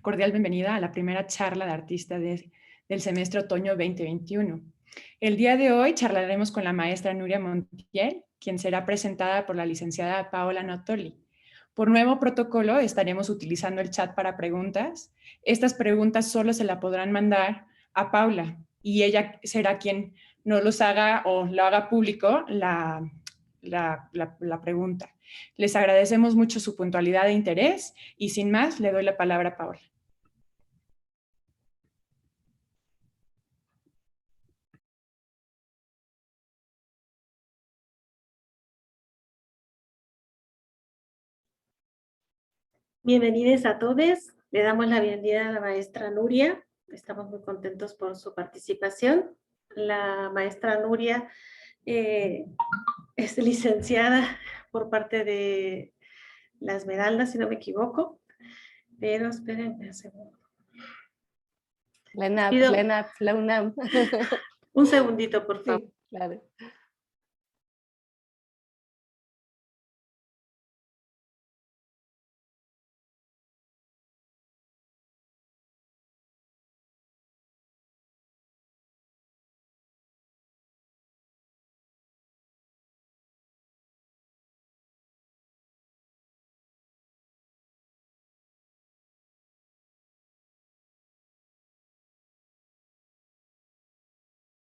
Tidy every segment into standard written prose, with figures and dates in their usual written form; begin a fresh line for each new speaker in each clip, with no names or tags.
cordial bienvenida a la primera charla de artista del semestre otoño 2021. El día de hoy charlaremos con la maestra Nuria Montiel, quien será presentada por la licenciada Paola Natoli. Por nuevo protocolo estaremos utilizando el chat para preguntas. Estas preguntas solo se la podrán mandar a Paula y ella será quien nos los haga o lo haga público la pregunta. Les agradecemos mucho su puntualidad e interés y sin más le doy la palabra a Paola.
Bienvenidos a todos. Le damos la bienvenida a la maestra Nuria. Estamos muy contentos por su participación. La maestra Nuria es licenciada por parte de la Esmeralda, si no me equivoco. Pero espérenme un segundo.
La UNAM.
Un segundito, por favor.
Sí, claro.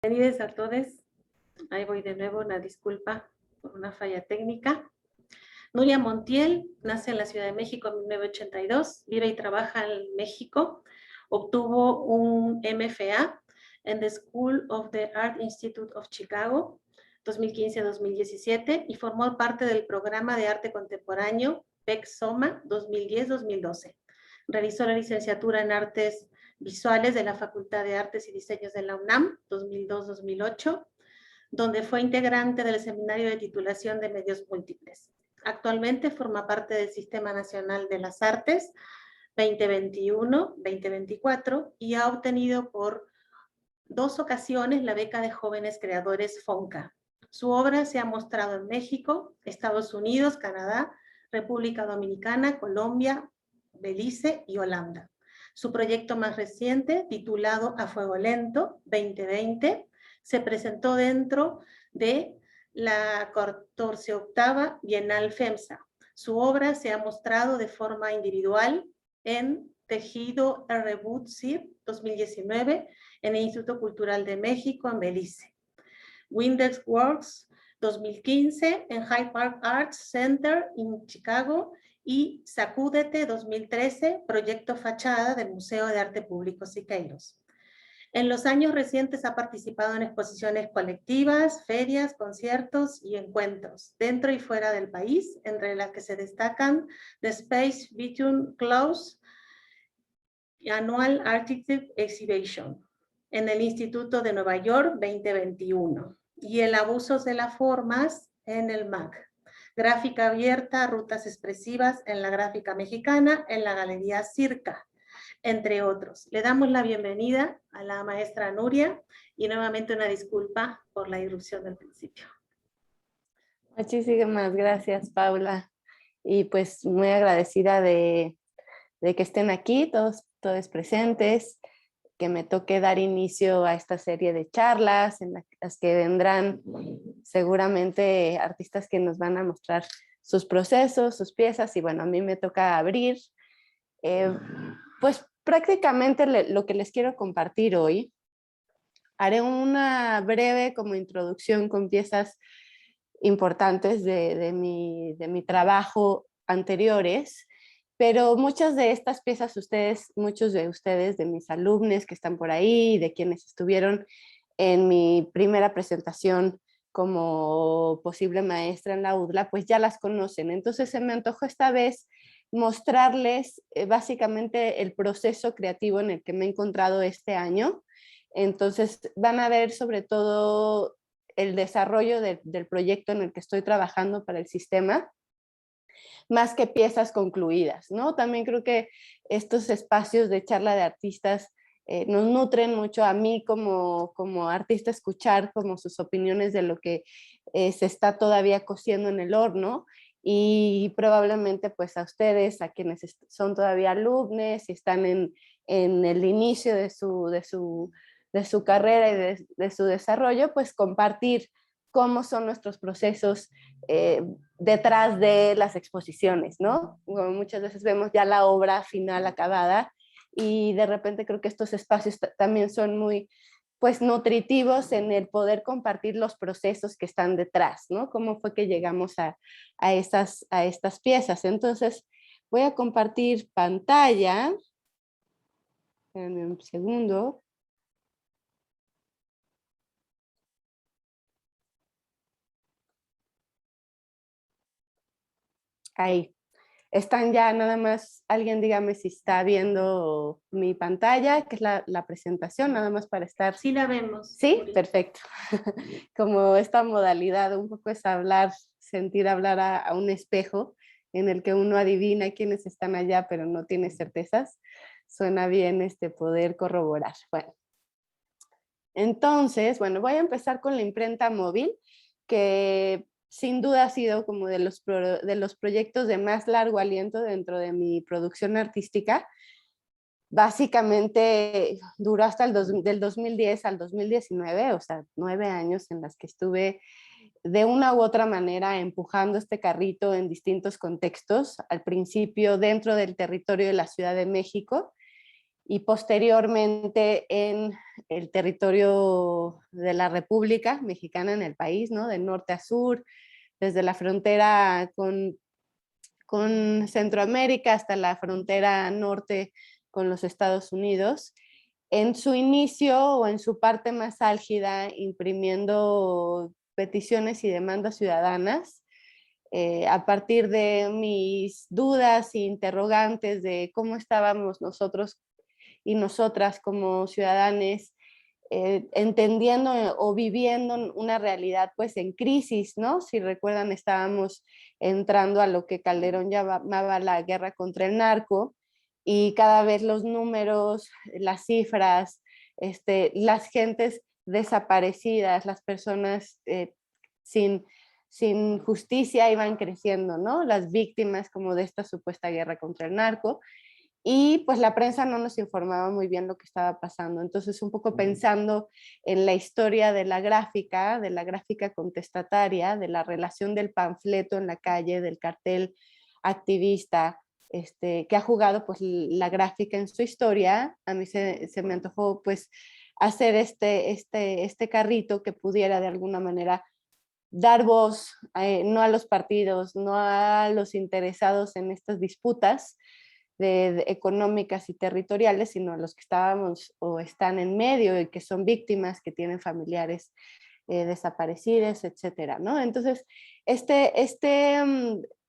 Bienvenidos a todos. Ahí voy de nuevo, una disculpa por una falla técnica. Nuria Montiel nace en la Ciudad de México en 1982, vive y trabaja en México, obtuvo un MFA en the School of the Art Institute of Chicago, 2015-2017, y formó parte del programa de arte contemporáneo PEC-SOMA 2010-2012. Realizó la licenciatura en artes visuales de la Facultad de Artes y Diseños de la UNAM, 2002-2008, donde fue integrante del Seminario de Titulación de Medios Múltiples. Actualmente forma parte del Sistema Nacional de las Artes 2021-2024 y ha obtenido por 2 ocasiones la beca de jóvenes creadores FONCA. Su obra se ha mostrado en México, Estados Unidos, Canadá, República Dominicana, Colombia, Belice y Holanda. Su proyecto más reciente, titulado A Fuego Lento 2020, se presentó dentro de la 14ª Bienal FEMSA. Su obra se ha mostrado de forma individual en Tejido Reboot CIR 2019 en el Instituto Cultural de México en Belice. Windex Works 2015 en Hyde Park Arts Center en Chicago y Sacúdete 2013, proyecto fachada del Museo de Arte Público Siqueiros. En los años recientes ha participado en exposiciones colectivas, ferias, conciertos y encuentros, dentro y fuera del país, entre las que se destacan The Space Between Clouds Annual Artistic Exhibition en el Instituto de Nueva York 2021 y el Abusos de las Formas en el MAC. Gráfica abierta, rutas expresivas en la gráfica mexicana en la Galería Circa, entre otros. Le damos la bienvenida a la maestra Nuria y nuevamente una disculpa por la irrupción del principio.
Muchísimas gracias, Paula. Y pues muy agradecida de que estén aquí, todos presentes, que me toque dar inicio a esta serie de charlas en las que vendrán seguramente artistas que nos van a mostrar sus procesos, sus piezas, y bueno, a mí me toca abrir. Pues prácticamente lo que les quiero compartir hoy, haré una breve como introducción con piezas importantes de mi trabajo anteriores, pero muchas de estas piezas muchos de ustedes, de mis alumnos que están por ahí, de quienes estuvieron en mi primera presentación como posible maestra en la UDLA, pues ya las conocen. Entonces se me antojó esta vez mostrarles básicamente el proceso creativo en el que me he encontrado este año. Entonces van a ver sobre todo el desarrollo del proyecto en el que estoy trabajando para el sistema, más que piezas concluidas, ¿no? También creo que estos espacios de charla de artistas nos nutren mucho a mí como artista, escuchar como sus opiniones de lo que se está todavía cociendo en el horno, y probablemente pues a ustedes, a quienes son todavía alumnos y están en el inicio de su carrera y de su desarrollo, pues compartir cómo son nuestros procesos detrás de las exposiciones, ¿no? Como muchas veces vemos ya la obra final acabada y de repente creo que estos espacios también son muy pues nutritivos en el poder compartir los procesos que están detrás, ¿no? Cómo fue que llegamos a estas piezas. Entonces voy a compartir pantalla. Espérenme un segundo. Ahí. Están ya nada más, alguien dígame si está viendo mi pantalla, que es la presentación, nada más para estar.
Sí la vemos.
Sí,
Nuri.
perfecto. Como esta modalidad un poco es hablar, sentir hablar a un espejo en el que uno adivina quiénes están allá, pero no tiene certezas. Suena bien poder corroborar. Bueno, entonces, bueno, voy a empezar con la imprenta móvil, que sin duda ha sido como de los proyectos de más largo aliento dentro de mi producción artística. Básicamente duró hasta del 2010 al 2019, o sea, 9 años en las que estuve de una u otra manera empujando este carrito en distintos contextos, al principio dentro del territorio de la Ciudad de México y posteriormente en el territorio de la República Mexicana, en el país, ¿no? De norte a sur, desde la frontera con Centroamérica hasta la frontera norte con los Estados Unidos. En su inicio o en su parte más álgida, imprimiendo peticiones y demandas ciudadanas, a partir de mis dudas e interrogantes de cómo estábamos nosotros y nosotras como ciudadanos entendiendo o viviendo una realidad pues en crisis, ¿no? Si recuerdan, estábamos entrando a lo que Calderón llamaba la guerra contra el narco y cada vez los números, las cifras, las gentes desaparecidas, las personas sin justicia iban creciendo, ¿no? Las víctimas como de esta supuesta guerra contra el narco. Y pues la prensa no nos informaba muy bien lo que estaba pasando. Entonces, un poco pensando en la historia de la gráfica contestataria, de la relación del panfleto en la calle, del cartel activista, que ha jugado pues la gráfica en su historia, a mí se me antojó pues hacer este carrito que pudiera de alguna manera dar voz, no a los partidos, no a los interesados en estas disputas, económicas y territoriales, sino a los que estábamos o están en medio y que son víctimas, que tienen familiares desaparecidos, etcétera, ¿no? Entonces,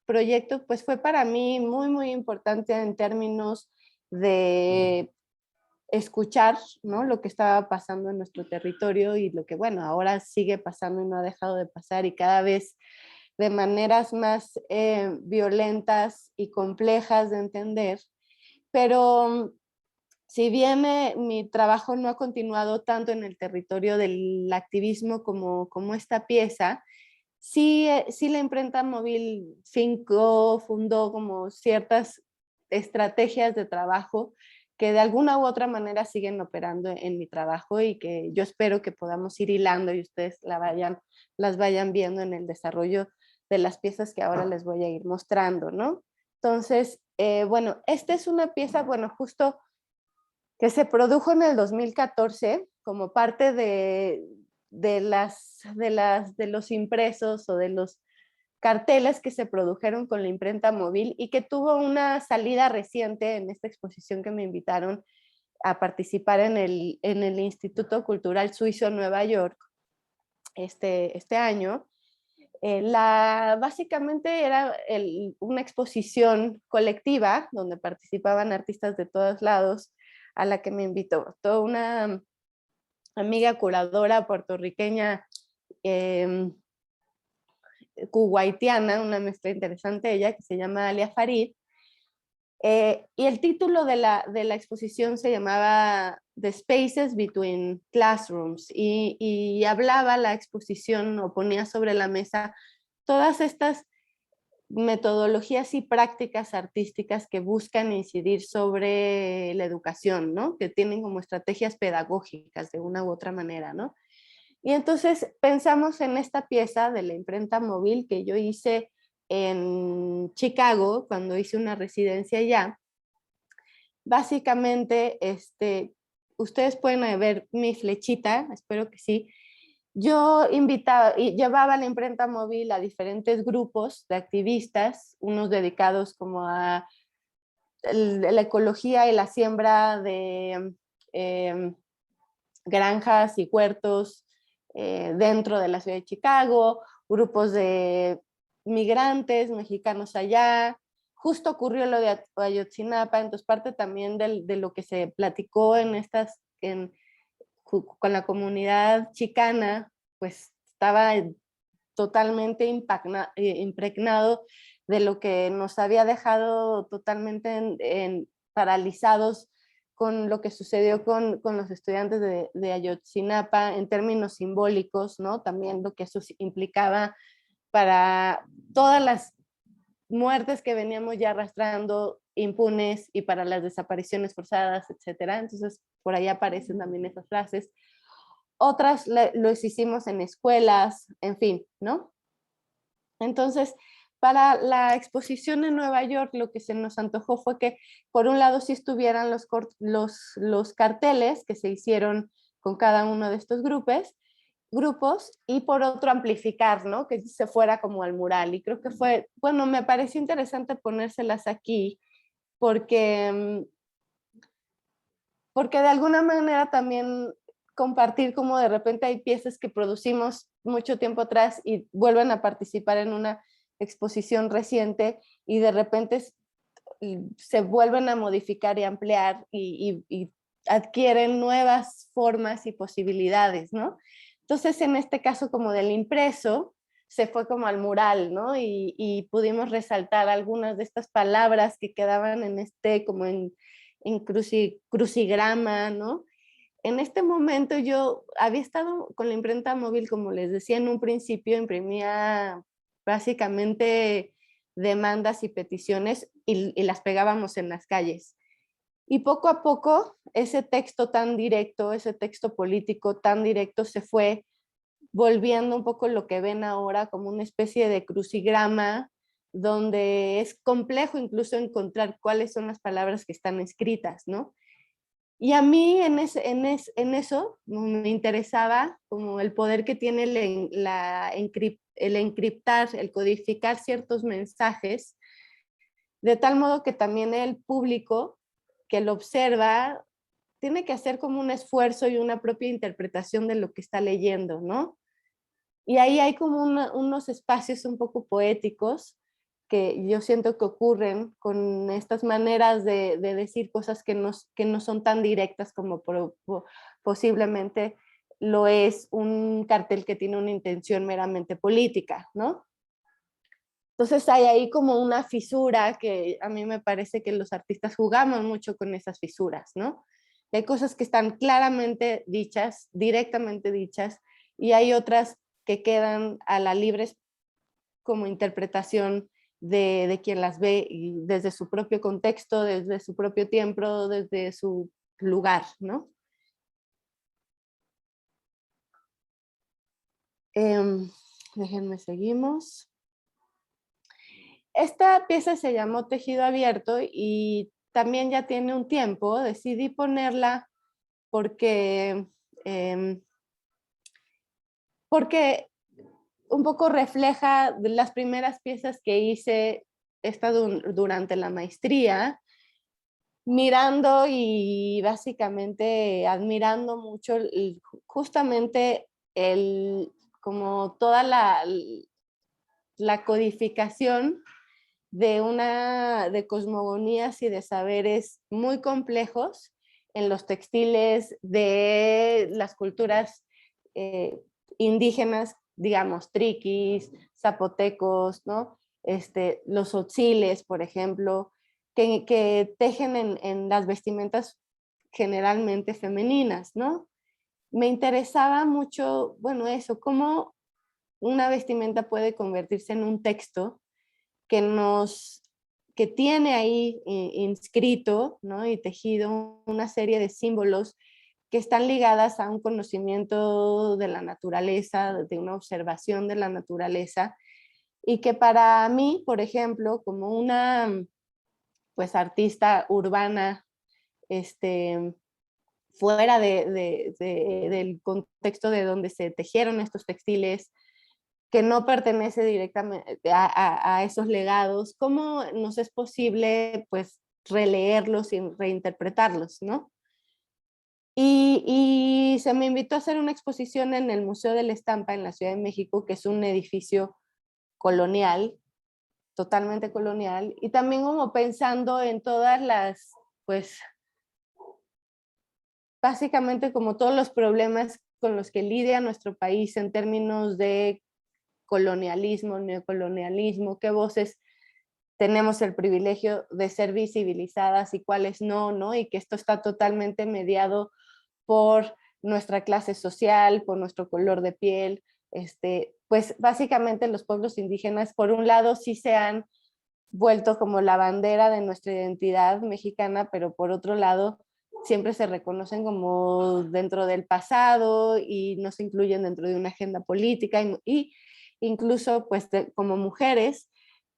proyecto pues fue para mí muy, muy importante en términos de escuchar, ¿no? Lo que estaba pasando en nuestro territorio y lo que, bueno, ahora sigue pasando y no ha dejado de pasar y cada vez de maneras más violentas y complejas de entender, pero si bien mi trabajo no ha continuado tanto en el territorio del activismo como esta pieza, sí la imprenta móvil fundó como ciertas estrategias de trabajo que de alguna u otra manera siguen operando en mi trabajo y que yo espero que podamos ir hilando y ustedes las vayan viendo en el desarrollo de las piezas que ahora les voy a ir mostrando, ¿no? Entonces, bueno, esta es una pieza, bueno, justo que se produjo en el 2014 como parte de los impresos o de los carteles que se produjeron con la imprenta móvil y que tuvo una salida reciente en esta exposición que me invitaron a participar en el Instituto Cultural Suizo Nueva York este año. Básicamente era una exposición colectiva donde participaban artistas de todos lados a la que me invitó toda una amiga curadora puertorriqueña kuwaitiana, una mezcla interesante ella, que se llama Alia Farid, y el título de la exposición se llamaba The Spaces Between Classrooms y hablaba la exposición o ponía sobre la mesa todas estas metodologías y prácticas artísticas que buscan incidir sobre la educación, ¿no? Que tienen como estrategias pedagógicas de una u otra manera, ¿no? Y entonces pensamos en esta pieza de la imprenta móvil que yo hice en Chicago cuando hice una residencia allá. Básicamente, ustedes pueden ver mi flechita, espero que sí. Yo invitaba y llevaba la imprenta móvil a diferentes grupos de activistas, unos dedicados como a la ecología y la siembra de granjas y huertos dentro de la ciudad de Chicago, grupos de migrantes mexicanos allá. Justo ocurrió lo de Ayotzinapa, entonces parte también de lo que se platicó con la comunidad chicana, pues estaba totalmente impregnado de lo que nos había dejado totalmente paralizados con lo que sucedió con los estudiantes de Ayotzinapa en términos simbólicos, ¿no? También lo que eso implicaba para todas las muertes que veníamos ya arrastrando impunes y para las desapariciones forzadas, etcétera. Entonces, por ahí aparecen también esas frases. Otras los hicimos en escuelas, en fin, ¿no? Entonces, para la exposición en Nueva York, lo que se nos antojó fue que, por un lado, sí estuvieran los carteles que se hicieron con cada uno de estos grupos, y por otro amplificar, ¿no? Que se fuera como al mural. Y creo que fue, bueno, me pareció interesante ponérselas aquí porque de alguna manera también compartir como de repente hay piezas que producimos mucho tiempo atrás y vuelven a participar en una exposición reciente y de repente se vuelven a modificar y ampliar y adquieren nuevas formas y posibilidades, ¿no? Entonces, en este caso como del impreso, se fue como al mural, ¿no? Y pudimos resaltar algunas de estas palabras que quedaban como en crucigrama, ¿no? En este momento yo había estado con la imprenta móvil, como les decía en un principio, imprimía básicamente demandas y peticiones y las pegábamos en las calles. Y poco a poco ese texto tan directo, ese texto político tan directo se fue volviendo un poco lo que ven ahora como una especie de crucigrama donde es complejo incluso encontrar cuáles son las palabras que están escritas, ¿no? Y a mí en eso me interesaba como el poder que tiene el encriptar, el codificar ciertos mensajes, de tal modo que también el público que lo observa tiene que hacer como un esfuerzo y una propia interpretación de lo que está leyendo, ¿no? Y ahí hay como unos espacios un poco poéticos que yo siento que ocurren con estas maneras de decir cosas que no son tan directas como posiblemente lo es un cartel que tiene una intención meramente política, ¿no? Entonces hay ahí como una fisura que a mí me parece que los artistas jugamos mucho con esas fisuras, ¿no? Hay cosas que están claramente dichas, directamente dichas, y hay otras que quedan a la libre como interpretación de quien las ve y desde su propio contexto, desde su propio tiempo, desde su lugar, ¿no? Déjenme seguimos. Esta pieza se llamó Tejido Abierto y también ya tiene un tiempo. Decidí ponerla porque un poco refleja las primeras piezas que hice durante la maestría, mirando y básicamente admirando mucho justamente como toda la codificación de cosmogonías y de saberes muy complejos en los textiles de las culturas indígenas, digamos, triquis, zapotecos, ¿no? Los tzotziles, por ejemplo, que tejen en las vestimentas generalmente femeninas, ¿no? Me interesaba mucho, bueno, eso, cómo una vestimenta puede convertirse en un texto que tiene ahí inscrito, ¿no? Y tejido una serie de símbolos que están ligadas a un conocimiento de la naturaleza, de una observación de la naturaleza, y que para mí, por ejemplo, como una pues artista urbana, fuera del contexto de donde se tejieron estos textiles, que no pertenece directamente a esos legados, ¿cómo nos es posible pues releerlos y reinterpretarlos, ¿no? Y se me invitó a hacer una exposición en el Museo de la Estampa en la Ciudad de México, que es un edificio colonial, totalmente colonial, y también como pensando en todas las, pues, básicamente como todos los problemas con los que lidia nuestro país en términos de colonialismo, neocolonialismo, qué voces tenemos el privilegio de ser visibilizadas y cuáles no, ¿no? Y que esto está totalmente mediado por nuestra clase social, por nuestro color de piel. Pues básicamente los pueblos indígenas, por un lado, sí se han vuelto como la bandera de nuestra identidad mexicana, pero por otro lado, siempre se reconocen como dentro del pasado y no se incluyen dentro de una agenda política y incluso pues como mujeres,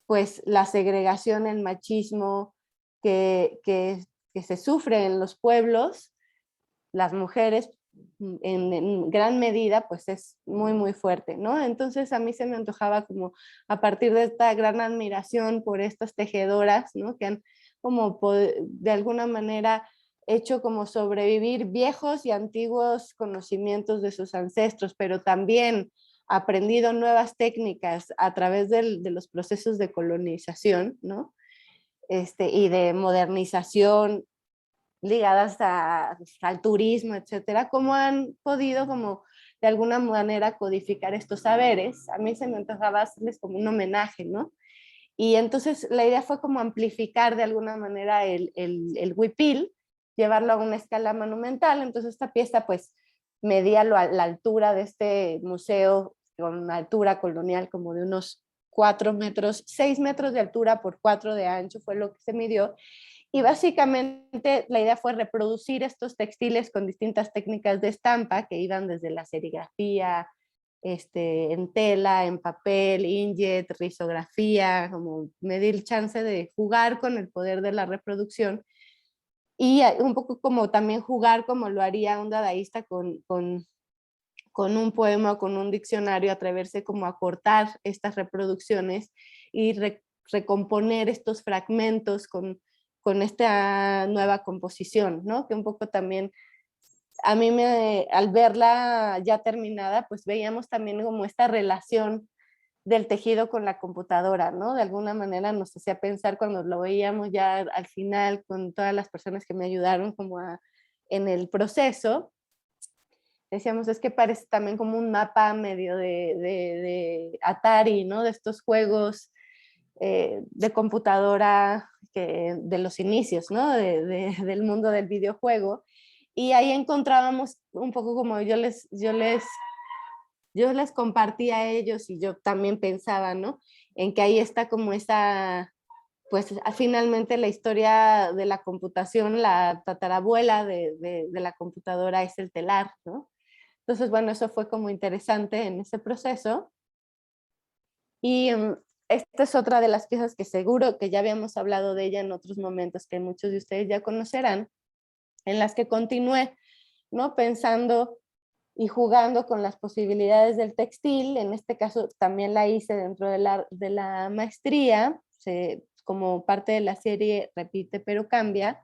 pues la segregación, el machismo que se sufre en los pueblos, las mujeres en gran medida pues es muy muy fuerte, ¿no? Entonces a mí se me antojaba como a partir de esta gran admiración por estas tejedoras, ¿no? Que han como de alguna manera hecho como sobrevivir viejos y antiguos conocimientos de sus ancestros, pero también aprendido nuevas técnicas a través de los procesos de colonización, ¿no? Y de modernización ligadas al turismo, etcétera, cómo han podido como de alguna manera codificar estos saberes. A mí se me antojaba hacerles como un homenaje, ¿no? Y entonces la idea fue como amplificar de alguna manera el huipil, llevarlo a una escala monumental. Entonces esta pieza pues medía la altura de este museo con una altura colonial como de unos 4 metros, 6 metros de altura por 4 de ancho fue lo que se midió. Y básicamente la idea fue reproducir estos textiles con distintas técnicas de estampa que iban desde la serigrafía, en tela, en papel, inkjet, risografía, como me di el chance de jugar con el poder de la reproducción y un poco como también jugar como lo haría un dadaísta con un poema o con un diccionario, atreverse como a cortar estas reproducciones y recomponer estos fragmentos con esta nueva composición, ¿no? Que un poco también a mí al verla ya terminada, pues veíamos también como esta relación del tejido con la computadora, ¿no? De alguna manera nos hacía pensar cuando lo veíamos ya al final con todas las personas que me ayudaron como en el proceso, decíamos, es que parece también como un mapa medio de Atari, ¿no? De estos juegos de computadora de los inicios, ¿no? Del mundo del videojuego. Y ahí encontrábamos un poco como yo les compartía a ellos y yo también pensaba, ¿no? En que ahí está como esa, pues finalmente la historia de la computación, la tatarabuela de la computadora es el telar, ¿no? Entonces, bueno, eso fue como interesante en ese proceso. Y esta es otra de las piezas que seguro que ya habíamos hablado de ella en otros momentos que muchos de ustedes ya conocerán, en las que continué, ¿no? Pensando y jugando con las posibilidades del textil. En este caso también la hice dentro de la maestría, como parte de la serie Repite pero cambia.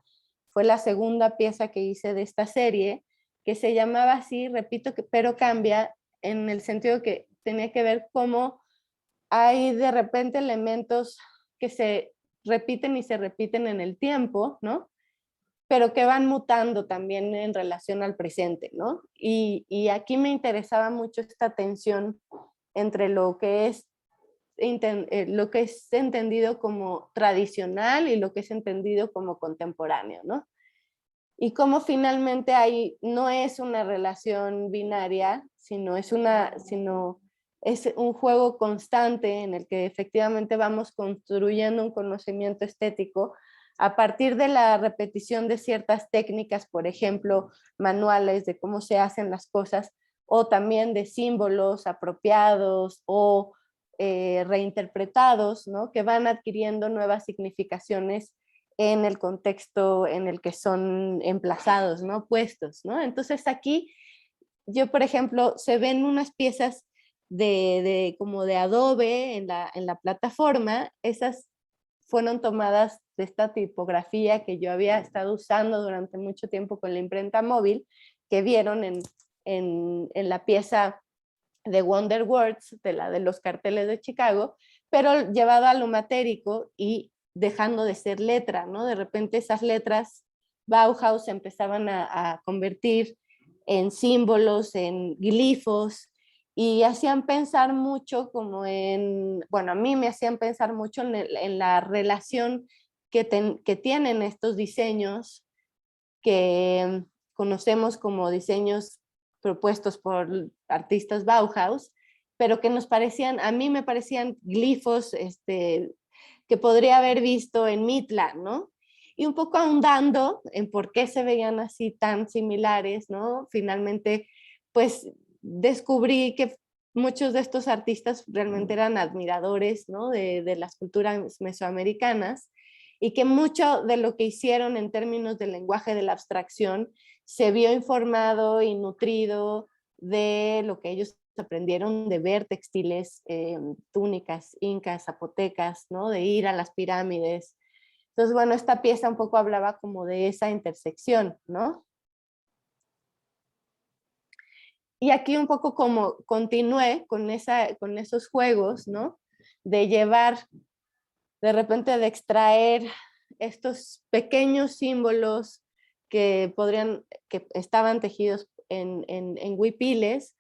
Fue la segunda pieza que hice de esta serie, que se llamaba así, Repito pero cambia, en el sentido que tenía que ver cómo hay de repente elementos que se repiten y se repiten en el tiempo, ¿no? Pero que van mutando también en relación al presente, ¿no? Y aquí me interesaba mucho esta tensión entre lo que es entendido como tradicional y lo que es entendido como contemporáneo, ¿no? Y cómo finalmente ahí no es una relación binaria, sino es un juego constante en el que efectivamente vamos construyendo un conocimiento estético a partir de la repetición de ciertas técnicas, por ejemplo, manuales de cómo se hacen las cosas, o también de símbolos apropiados o reinterpretados, ¿no? Que van adquiriendo nuevas significaciones en el contexto en el que son emplazados, ¿no? Puestos, ¿no? Entonces aquí yo, por ejemplo, se ven unas piezas como de adobe en la plataforma. Esas fueron tomadas de esta tipografía que yo había estado usando durante mucho tiempo con la imprenta móvil, que vieron en la pieza de Wonder Words, de los carteles de Chicago, pero llevado a lo matérico y dejando de ser letra, ¿no? De repente esas letras Bauhaus se empezaban a convertir en símbolos, en glifos, y hacían pensar mucho como bueno, a mí me hacían pensar mucho en la relación que tienen estos diseños que conocemos como diseños propuestos por artistas Bauhaus, pero que a mí me parecían glifos que podría haber visto en Mitla, ¿no? Y un poco ahondando en por qué se veían así tan similares, ¿no? Finalmente, pues descubrí que muchos de estos artistas realmente eran admiradores, ¿no? de las culturas mesoamericanas, y que mucho de lo que hicieron en términos del lenguaje de la abstracción se vio informado y nutrido de lo que ellos aprendieron de ver textiles, túnicas, incas, zapotecas, ¿no? De ir a las pirámides. Entonces, bueno, esta pieza un poco hablaba como de esa intersección, ¿no? Y aquí un poco como continué con esos juegos, ¿no? De llevar, de repente de extraer estos pequeños símbolos que estaban tejidos en huipiles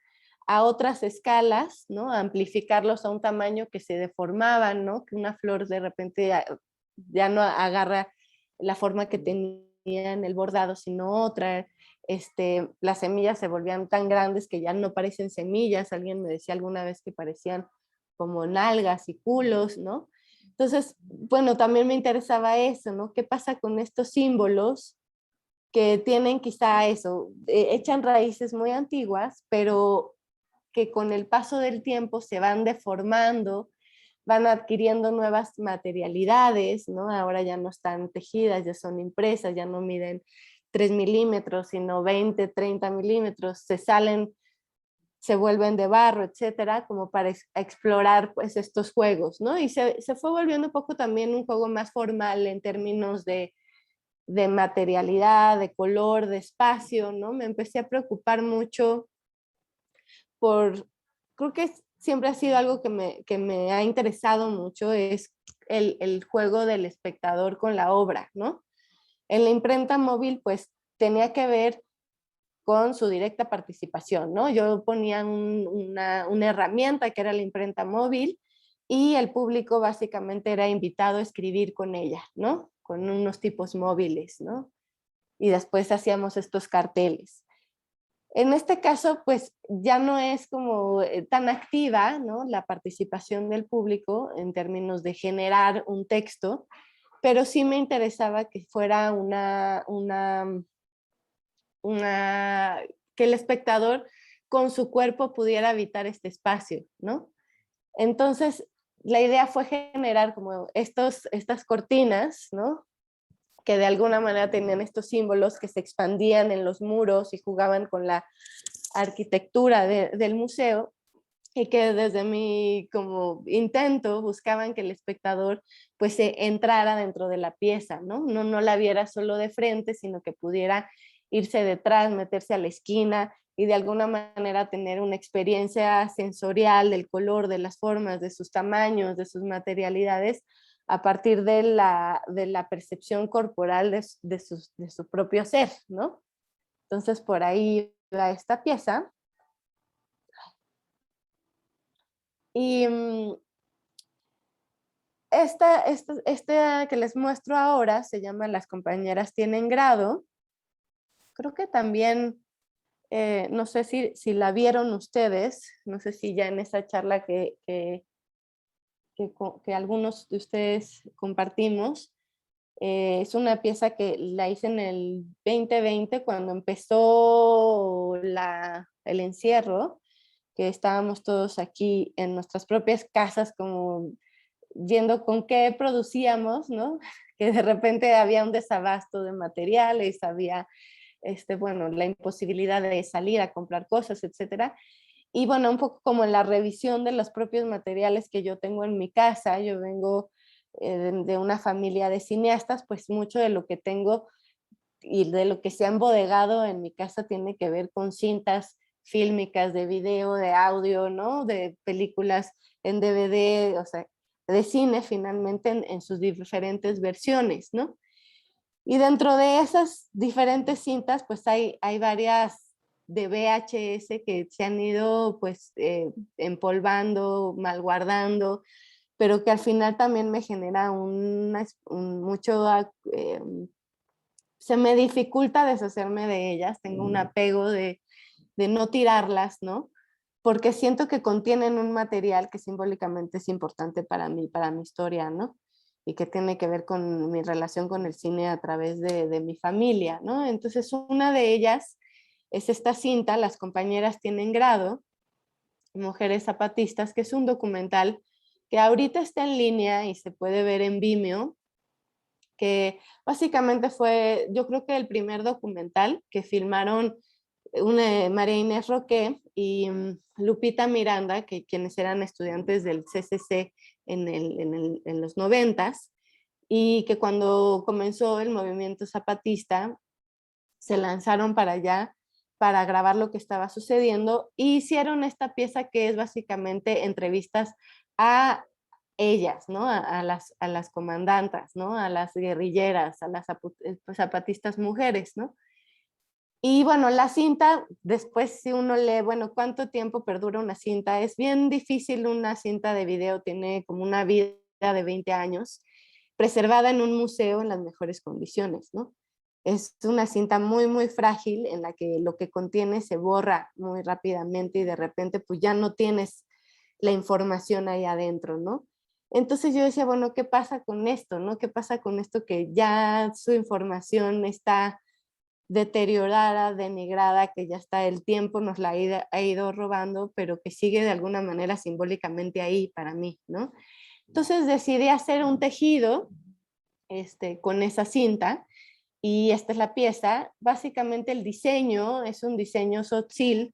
a otras escalas, ¿no? A amplificarlos a un tamaño que se deformaban, ¿no? Que una flor de repente ya no agarra la forma que tenía en el bordado, sino otra. Las semillas se volvían tan grandes que ya no parecen semillas. Alguien me decía alguna vez que parecían como nalgas y culos, ¿no? Entonces, bueno, también me interesaba eso, ¿no? ¿Qué pasa con estos símbolos que tienen quizá eso, echan raíces muy antiguas, pero que con el paso del tiempo se van deformando, van adquiriendo nuevas materialidades, ¿no? Ahora ya no están tejidas, ya son impresas, ya no miden 3 milímetros, sino 20, 30 milímetros, se vuelven de barro, etcétera, como para explorar pues estos juegos, ¿no? Y se fue volviendo un poco también un juego más formal en términos de materialidad, de color, de espacio, ¿no? Me empecé a preocupar mucho creo que siempre ha sido algo que me ha interesado mucho, es el juego del espectador con la obra, ¿no? En la imprenta móvil, pues tenía que ver con su directa participación, ¿no? Yo ponía una herramienta que era la imprenta móvil y el público básicamente era invitado a escribir con ella, ¿no? Con unos tipos móviles, ¿no? Y después hacíamos estos carteles. En este caso, pues ya no es como tan activa, ¿no? La participación del público en términos de generar un texto, pero sí me interesaba que fuera que el espectador con su cuerpo pudiera habitar este espacio, ¿no? Entonces, la idea fue generar como estas cortinas, ¿no? Que de alguna manera tenían estos símbolos que se expandían en los muros y jugaban con la arquitectura del museo, y que desde mi como intento buscaban que el espectador pues se entrara dentro de la pieza, ¿no? No la viera solo de frente, sino que pudiera irse detrás, meterse a la esquina y de alguna manera tener una experiencia sensorial del color, de las formas, de sus tamaños, de sus materialidades, a partir de la percepción corporal de su propio ser, ¿no? Entonces por ahí va esta pieza. Y esta que les muestro ahora se llama Las compañeras tienen grado. Creo que también no sé si la vieron ustedes, no sé si ya en esa charla que algunos de ustedes compartimos. Es una pieza que la hice en el 2020 cuando empezó el encierro, que estábamos todos aquí en nuestras propias casas como viendo con qué producíamos, ¿no? Que de repente había un desabasto de materiales, había, bueno, la imposibilidad de salir a comprar cosas, etcétera. Y bueno, un poco como en la revisión de los propios materiales que yo tengo en mi casa. Yo vengo de una familia de cineastas, pues mucho de lo que tengo y de lo que se ha embodegado en mi casa tiene que ver con cintas fílmicas de video, de audio, ¿no? De películas en DVD, o sea, de cine finalmente en sus diferentes versiones, ¿no? Y dentro de esas diferentes cintas, pues hay varias de VHS que se han ido pues empolvando, malguardando, pero que al final también me genera mucho, se me dificulta deshacerme de ellas, tengo un apego de no tirarlas, ¿no? Porque siento que contienen un material que simbólicamente es importante para mi historia, ¿no? Y que tiene que ver con mi relación con el cine a través de mi familia, ¿no? Entonces, una de ellas es esta cinta, Las compañeras tienen grado, Mujeres zapatistas, que es un documental que ahorita está en línea y se puede ver en Vimeo, que básicamente fue, yo creo que el primer documental que filmaron María Inés Roque y Lupita Miranda, quienes eran estudiantes del CCC en los 90s, y que cuando comenzó el movimiento zapatista se lanzaron para allá para grabar lo que estaba sucediendo y hicieron esta pieza que es básicamente entrevistas a ellas, ¿no? A las comandantas, ¿no? A las guerrilleras, a las zapatistas mujeres, ¿no? Y bueno, la cinta, después si uno lee, bueno, ¿cuánto tiempo perdura una cinta? Es bien difícil, una cinta de video tiene como una vida de 20 años, preservada en un museo en las mejores condiciones, ¿no? Es una cinta muy, muy frágil en la que lo que contiene se borra muy rápidamente y de repente pues ya no tienes la información ahí adentro, ¿no? Entonces yo decía, bueno, ¿qué pasa con esto, no? ¿Qué pasa con esto que ya su información está deteriorada, denigrada, que ya está el tiempo nos la ha ido robando, pero que sigue de alguna manera simbólicamente ahí para mí, ¿no? Entonces decidí hacer un tejido con esa cinta y esta es la pieza. Básicamente el diseño es un diseño Tzotzil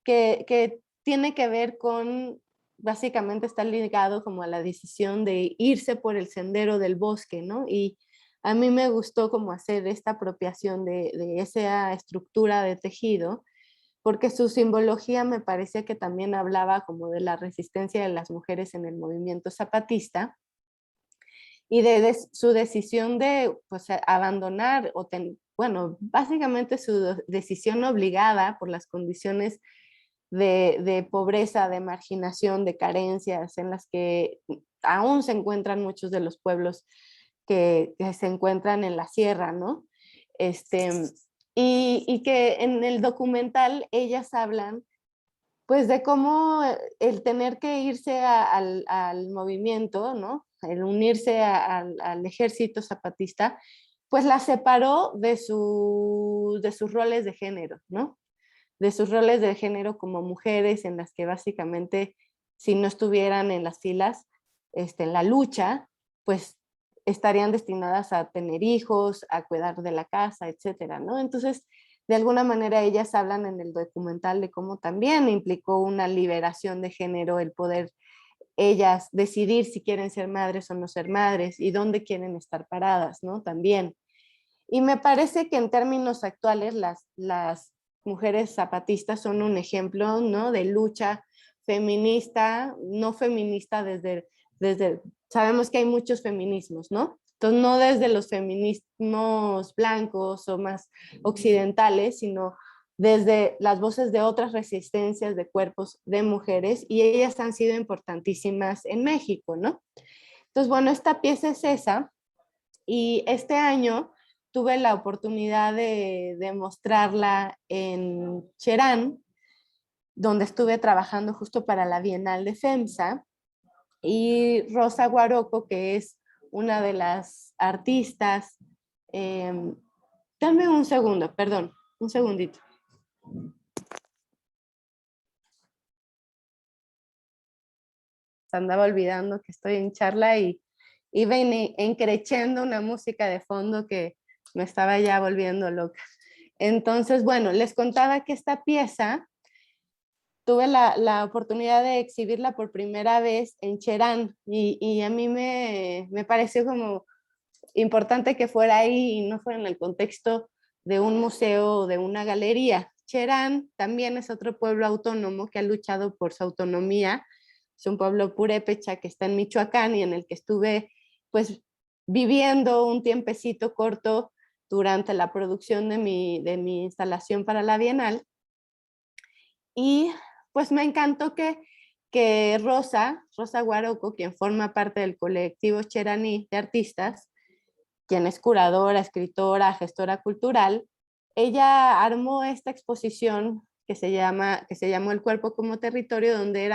que tiene que ver con, básicamente está ligado como a la decisión de irse por el sendero del bosque, ¿no? Y a mí me gustó como hacer esta apropiación de esa estructura de tejido, porque su simbología me parecía que también hablaba como de la resistencia de las mujeres en el movimiento zapatista y de su decisión de pues, abandonar, bueno, básicamente su decisión obligada por las condiciones de pobreza, de marginación, de carencias en las que aún se encuentran muchos de los pueblos que se encuentran en la sierra, ¿no? Y que en el documental ellas hablan pues de cómo el tener que irse al movimiento, ¿no? El unirse al ejército zapatista, pues la separó de sus roles de género, ¿no? De sus roles de género como mujeres en las que básicamente si no estuvieran en las filas, en la lucha, pues estarían destinadas a tener hijos, a cuidar de la casa, etcétera, ¿no? Entonces, de alguna manera ellas hablan en el documental de cómo también implicó una liberación de género el poder ellas decidir si quieren ser madres o no ser madres y dónde quieren estar paradas, ¿no? También. Y me parece que en términos actuales las mujeres zapatistas son un ejemplo, ¿no? De lucha feminista, no feminista sabemos que hay muchos feminismos, ¿no? Entonces, no desde los feminismos blancos o más occidentales, sino desde las voces de otras resistencias de cuerpos de mujeres, y ellas han sido importantísimas en México, ¿no? Entonces, bueno, esta pieza es esa, y este año tuve la oportunidad de mostrarla en Cherán, donde estuve trabajando justo para la Bienal de FEMSA, y Rosa Guaroco, que es una de las artistas. Dame un segundo, perdón, un segundito. Andaba olvidando que estoy en charla y iba encrechando una música de fondo que me estaba ya volviendo loca. Entonces, bueno, les contaba que esta pieza tuve la oportunidad de exhibirla por primera vez en Cherán y a mí me pareció como importante que fuera ahí y no fuera en el contexto de un museo o de una galería. Cherán también es otro pueblo autónomo que ha luchado por su autonomía. Es un pueblo purépecha que está en Michoacán y en el que estuve pues viviendo un tiempecito corto durante la producción de mi instalación para la Bienal. Y pues me encantó que Rosa Guaroco, quien forma parte del colectivo cheraní de artistas, quien es curadora, escritora, gestora cultural, ella armó esta exposición que se llamó El Cuerpo como Territorio, donde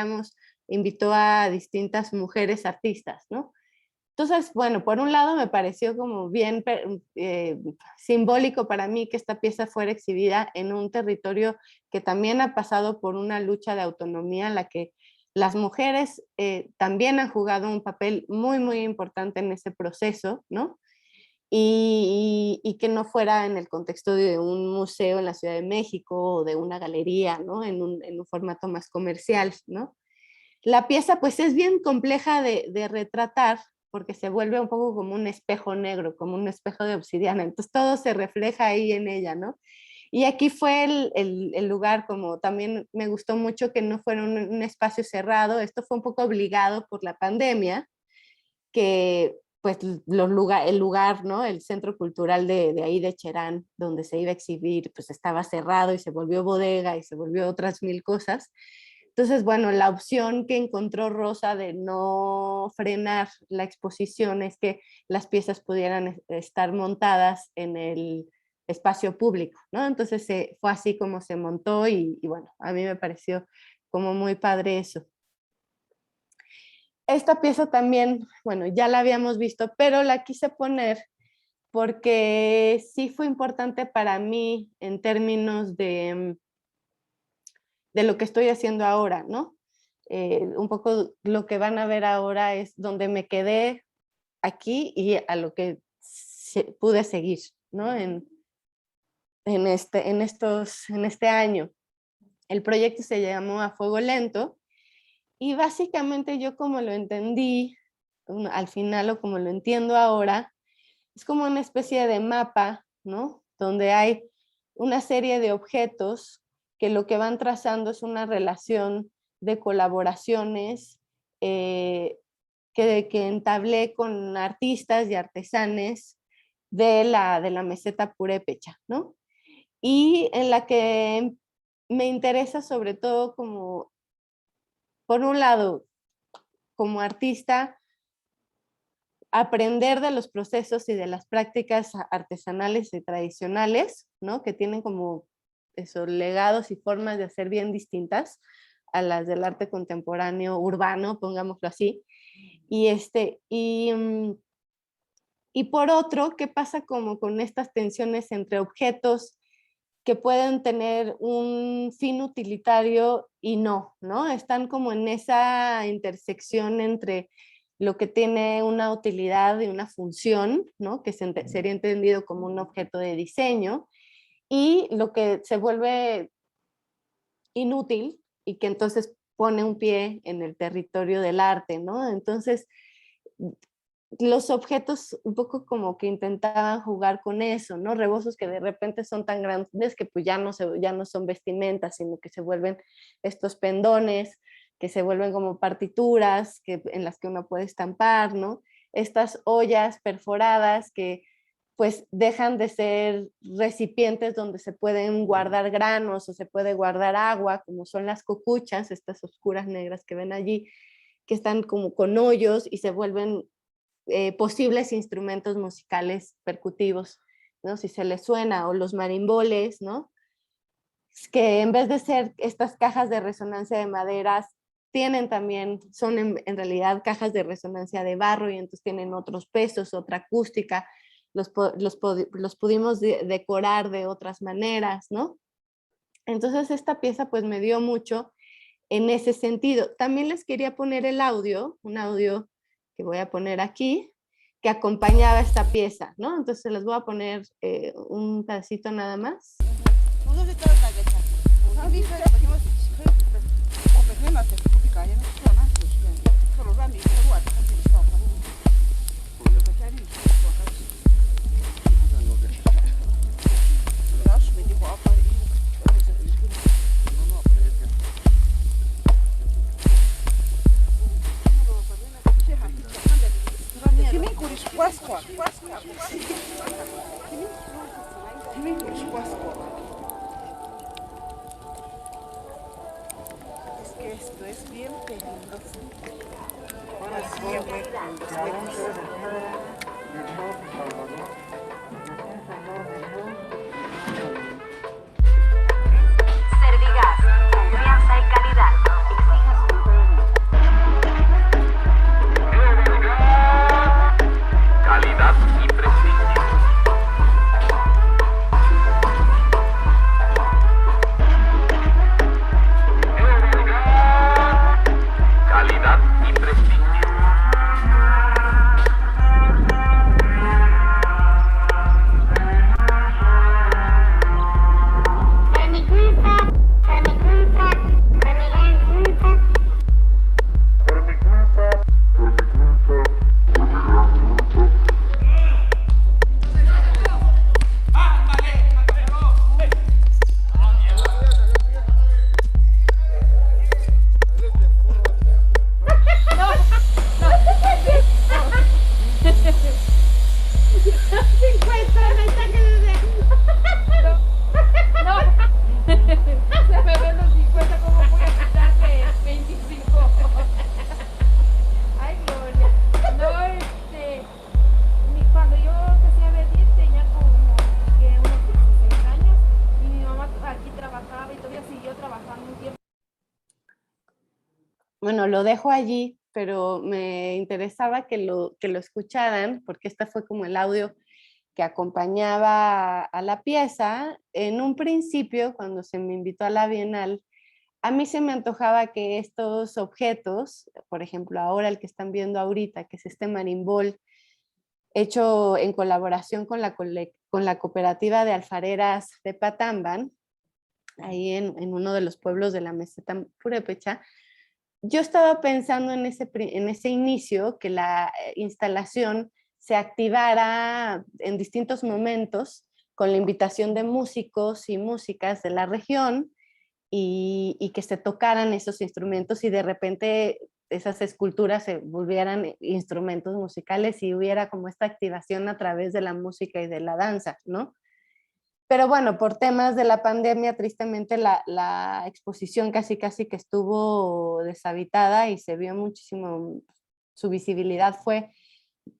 invitó a distintas mujeres artistas, ¿no? Entonces, bueno, por un lado me pareció como bien simbólico para mí que esta pieza fuera exhibida en un territorio que también ha pasado por una lucha de autonomía en la que las mujeres también han jugado un papel muy, muy importante en ese proceso, ¿no? Y que no fuera en el contexto de un museo en la Ciudad de México o de una galería, ¿no? En un formato más comercial, ¿no? La pieza pues es bien compleja de retratar porque se vuelve un poco como un espejo negro, como un espejo de obsidiana, entonces todo se refleja ahí en ella, ¿no? Y aquí fue el lugar, como también me gustó mucho que no fuera un espacio cerrado, esto fue un poco obligado por la pandemia, que pues el lugar, ¿no? El centro cultural de ahí de Cherán, donde se iba a exhibir, pues estaba cerrado y se volvió bodega y se volvió otras mil cosas. Entonces, bueno, la opción que encontró Rosa de no frenar la exposición es que las piezas pudieran estar montadas en el espacio público, ¿no? Entonces fue así como se montó y bueno, a mí me pareció como muy padre eso. Esta pieza también, bueno, ya la habíamos visto, pero la quise poner porque sí fue importante para mí en términos de lo que estoy haciendo ahora, ¿no? Un poco lo que van a ver ahora es donde me quedé aquí y a lo que pude seguir, ¿no? En este año. El proyecto se llamó A Fuego Lento y básicamente yo como lo entendí al final o como lo entiendo ahora, es como una especie de mapa, ¿no? Donde hay una serie de objetos que lo que van trazando es una relación de colaboraciones que entablé con artistas y artesanes de la meseta purépecha, ¿no? Y en la que me interesa sobre todo como, por un lado, como artista, aprender de los procesos y de las prácticas artesanales y tradicionales, ¿no? Que tienen como esos legados y formas de hacer bien distintas a las del arte contemporáneo urbano, pongámoslo así. Y por otro, ¿qué pasa como con estas tensiones entre objetos que pueden tener un fin utilitario y no, ¿no? Están como en esa intersección entre lo que tiene una utilidad y una función, ¿no? Que sería entendido como un objeto de diseño, y lo que se vuelve inútil y que entonces pone un pie en el territorio del arte, ¿no? Entonces, los objetos un poco como que intentaban jugar con eso, ¿no? Rebozos que de repente son tan grandes que pues ya no son vestimentas, sino que se vuelven estos pendones, que se vuelven como partituras en las que uno puede estampar, ¿no? Estas ollas perforadas que pues dejan de ser recipientes donde se pueden guardar granos o se puede guardar agua, como son las cocuchas, estas oscuras negras que ven allí, que están como con hoyos y se vuelven posibles instrumentos musicales percutivos ¿no? Si se les suena, o los marimboles, ¿no? Que en vez de ser estas cajas de resonancia de maderas, tienen también, son en realidad cajas de resonancia de barro y entonces tienen otros pesos, otra acústica, los pudimos decorar de otras maneras, ¿no? Entonces esta pieza pues me dio mucho en ese sentido. También les quería poner el audio, un audio que voy a poner aquí, que acompañaba esta pieza, ¿no? Entonces les voy a poner un pedacito nada más.
Es que esto es bien peligroso.
Servigas, confianza y calidad.
Calidad y prestigio. Calidad y prestigio.
Cuando yo empecé a ver tenía como que unos 16 años y mi mamá aquí trabajaba y todavía siguió trabajando un tiempo.
Bueno, lo dejo allí, pero me interesaba que lo escucharan, porque este fue como el audio que acompañaba a la pieza. En un principio, cuando se me invitó a la Bienal, a mí se me antojaba que estos objetos, por ejemplo, ahora el que están viendo ahorita, que es este marimbol, hecho en colaboración con la cooperativa de alfareras de Patamban, ahí en uno de los pueblos de la meseta purépecha. Yo estaba pensando en ese inicio que la instalación se activara en distintos momentos con la invitación de músicos y músicas de la región y que se tocaran esos instrumentos y de repente esas esculturas se volvieran instrumentos musicales y hubiera como esta activación a través de la música y de la danza, ¿no? Pero bueno, por temas de la pandemia, tristemente la exposición casi que estuvo deshabitada y se vio muchísimo, su visibilidad fue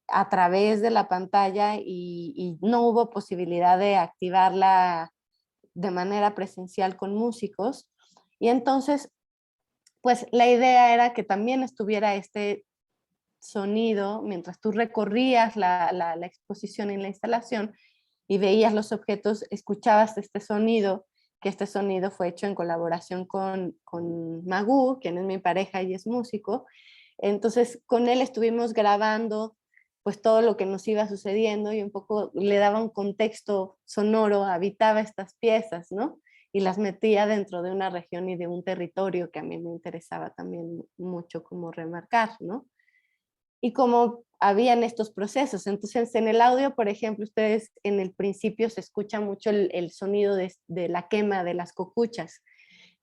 a través de la pantalla y no hubo posibilidad de activarla de manera presencial con músicos. Y entonces, pues la idea era que también estuviera este sonido mientras tú recorrías la exposición y la instalación y veías los objetos, escuchabas este sonido, que este sonido fue hecho en colaboración con Magu, quien es mi pareja y es músico. Entonces con él estuvimos grabando pues todo lo que nos iba sucediendo y un poco le daba un contexto sonoro, habitaba estas piezas, ¿no? Y las metía dentro de una región y de un territorio que a mí me interesaba también mucho como remarcar, ¿no? Y como habían estos procesos. Entonces, en el audio, por ejemplo, ustedes en el principio se escucha mucho el sonido de la quema de las cocuchas,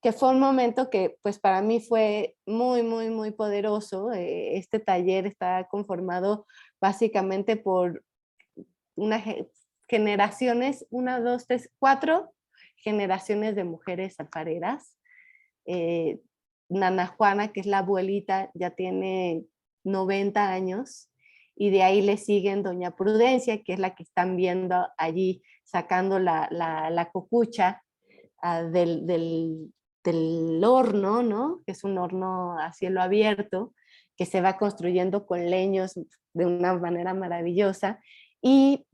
que fue un momento que pues para mí fue muy poderoso. Este taller está conformado básicamente por generaciones, 1, 2, 3, 4 generaciones de mujeres alfareras. Nana Juana, que es la abuelita, ya tiene 90 años y de ahí le siguen doña Prudencia, que es la que están viendo allí sacando la cocucha del horno, ¿no? Que es un horno a cielo abierto, que se va construyendo con leños de una manera maravillosa, y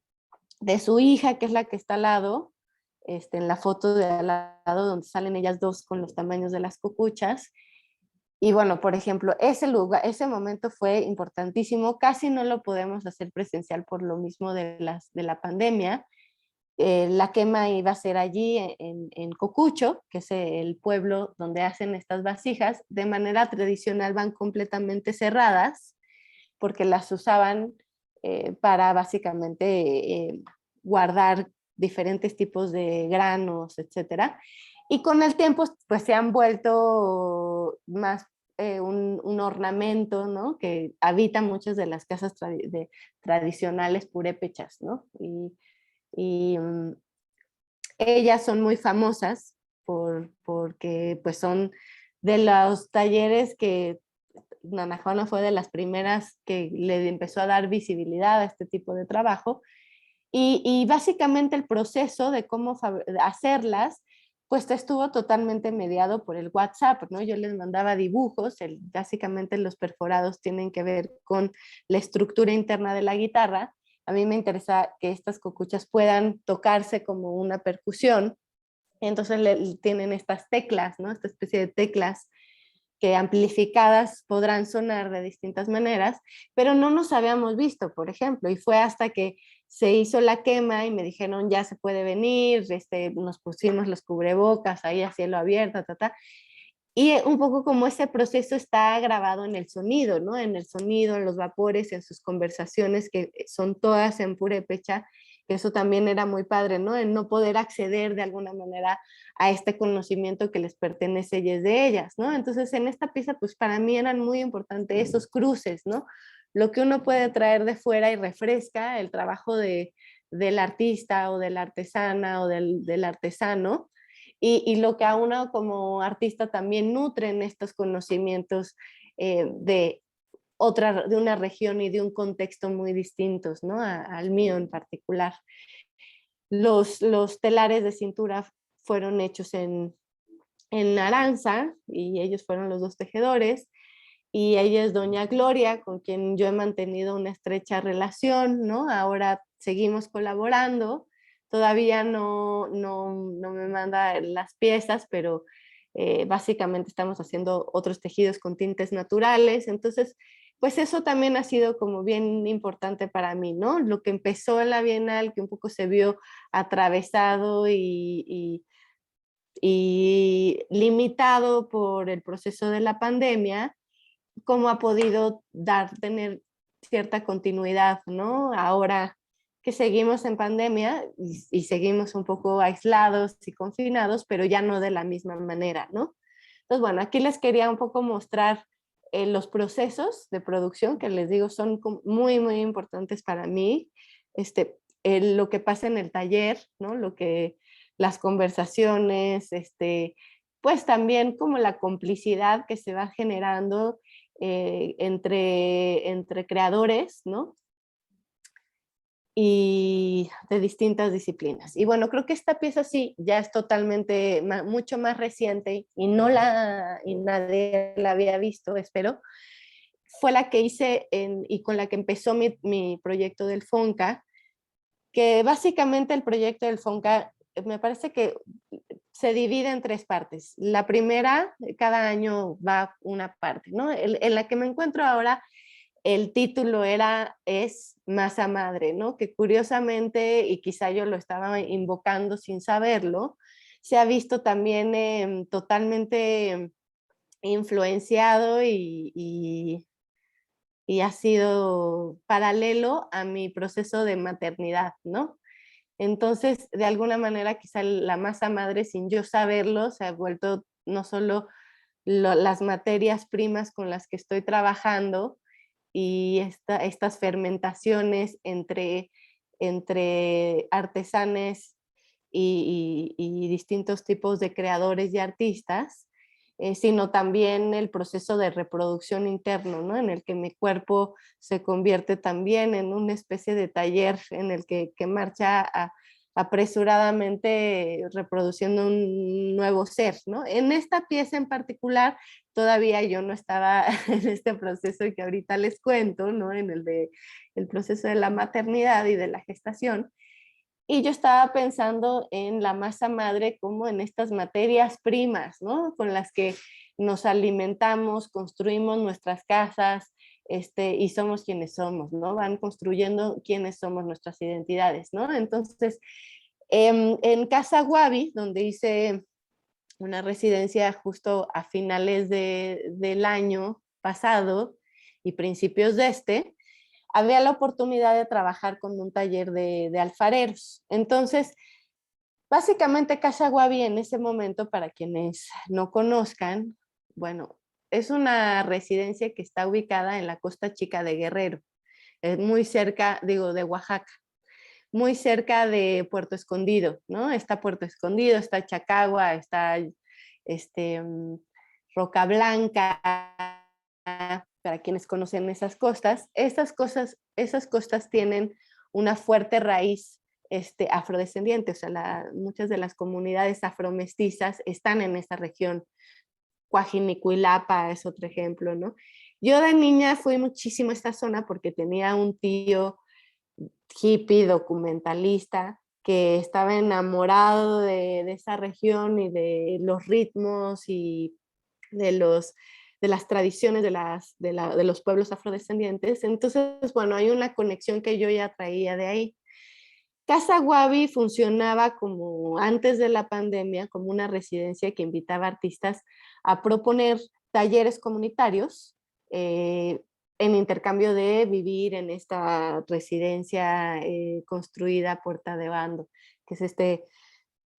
de su hija, que es la que está al lado, en la foto de al lado, donde salen ellas dos con los tamaños de las cocuchas. Y bueno, por ejemplo, ese momento fue importantísimo, casi no lo podemos hacer presencial por lo mismo de la pandemia. La quema iba a ser allí en Cocucho, que es el pueblo donde hacen estas vasijas. De manera tradicional van completamente cerradas, porque las usaban para básicamente guardar diferentes tipos de granos, etcétera. Y con el tiempo pues se han vuelto más un ornamento, ¿no? Que habita muchas de las casas tradicionales purépechas, ¿no? Y ellas son muy famosas porque pues son de los talleres que Nana Juana fue de las primeras que le empezó a dar visibilidad a este tipo de trabajo, y básicamente el proceso de cómo hacerlas pues estuvo totalmente mediado por el WhatsApp, ¿no? Yo les mandaba dibujos, básicamente los perforados tienen que ver con la estructura interna de la guitarra. A mí me interesa que estas cocuchas puedan tocarse como una percusión, entonces tienen estas teclas, ¿no? Esta especie de teclas que amplificadas podrán sonar de distintas maneras, pero no nos habíamos visto, por ejemplo, y fue hasta que se hizo la quema y me dijeron ya se puede venir, nos pusimos los cubrebocas ahí a cielo abierto, y un poco como ese proceso está grabado en el sonido, ¿no? En el sonido, en los vapores, en sus conversaciones, que son todas en purépecha, que eso también era muy padre, ¿no? En no poder acceder de alguna manera a este conocimiento que les pertenece y es de ellas, ¿no? Entonces en esta pieza, pues para mí eran muy importantes esos cruces, ¿no? Lo que uno puede traer de fuera y refresca el trabajo del artista o de la artesana o del artesano, y lo que a uno como artista también nutren estos conocimientos de una región y de un contexto muy distintos, ¿no? Al mío en particular. Los telares de cintura fueron hechos en Aranza, y ellos fueron los dos tejedores, y ella es doña Gloria, con quien yo he mantenido una estrecha relación, ¿no? Ahora seguimos colaborando, todavía no me manda las piezas, pero básicamente estamos haciendo otros tejidos con tintes naturales, entonces pues eso también ha sido como bien importante para mí, ¿no? Lo que empezó en la Bienal, que un poco se vio atravesado y limitado por el proceso de la pandemia, cómo ha podido tener cierta continuidad, ¿no? Ahora que seguimos en pandemia y seguimos un poco aislados y confinados, pero ya no de la misma manera, ¿no? Entonces, bueno, aquí les quería un poco mostrar los procesos de producción, que les digo son muy, muy importantes para mí, lo que pasa en el taller, ¿no? Las conversaciones, pues también como la complicidad que se va generando entre creadores, ¿no? Y de distintas disciplinas. Y bueno, creo que esta pieza sí ya es totalmente, mucho más reciente y nadie la había visto, espero. Fue la que hice y con la que empezó mi proyecto del FONCA, que básicamente el proyecto del FONCA me parece que se divide en tres partes. La primera, cada año va una parte, ¿no? En la que me encuentro ahora, el título es Masa Madre, ¿no? Que curiosamente, y quizá yo lo estaba invocando sin saberlo, se ha visto también totalmente influenciado y ha sido paralelo a mi proceso de maternidad, ¿no? Entonces, de alguna manera, quizá la masa madre, sin yo saberlo, se ha vuelto no solo las materias primas con las que estoy trabajando, y estas fermentaciones entre artesanes y distintos tipos de creadores y artistas, sino también el proceso de reproducción interno, ¿no? En el que mi cuerpo se convierte también en una especie de taller en el que marcha apresuradamente reproduciendo un nuevo ser, ¿no? En esta pieza en particular, todavía yo no estaba en este proceso que ahorita les cuento, ¿no? En el proceso de la maternidad y de la gestación. Y yo estaba pensando en la masa madre como en estas materias primas, ¿no? Con las que nos alimentamos, construimos nuestras casas, y somos quienes somos, ¿no? Van construyendo quiénes somos, nuestras identidades, ¿no? Entonces, en Casa Guavi, donde hice una residencia justo a finales del año pasado y principios de había la oportunidad de trabajar con un taller de alfareros. Entonces, básicamente Casa Guavi en ese momento, para quienes no conozcan, bueno, es una residencia que está ubicada en la Costa Chica de Guerrero, muy cerca, digo, de Oaxaca, muy cerca de Puerto Escondido, ¿no? Está Puerto Escondido, está Chacagua, está Roca Blanca, para quienes conocen esas costas. Esas costas tienen una fuerte raíz afrodescendiente, o sea, muchas de las comunidades afromestizas están en esa región. Coajinicuilapa es otro ejemplo, ¿no? Yo de niña fui muchísimo a esta zona porque tenía un tío hippie, documentalista, que estaba enamorado de esa región y de los ritmos y de las tradiciones de los pueblos afrodescendientes. Entonces, bueno, hay una conexión que yo ya traía de ahí. Casa Guavi funcionaba como antes de la pandemia, como una residencia que invitaba artistas a proponer talleres comunitarios en intercambio de vivir en esta residencia construida a puerta de bando, que es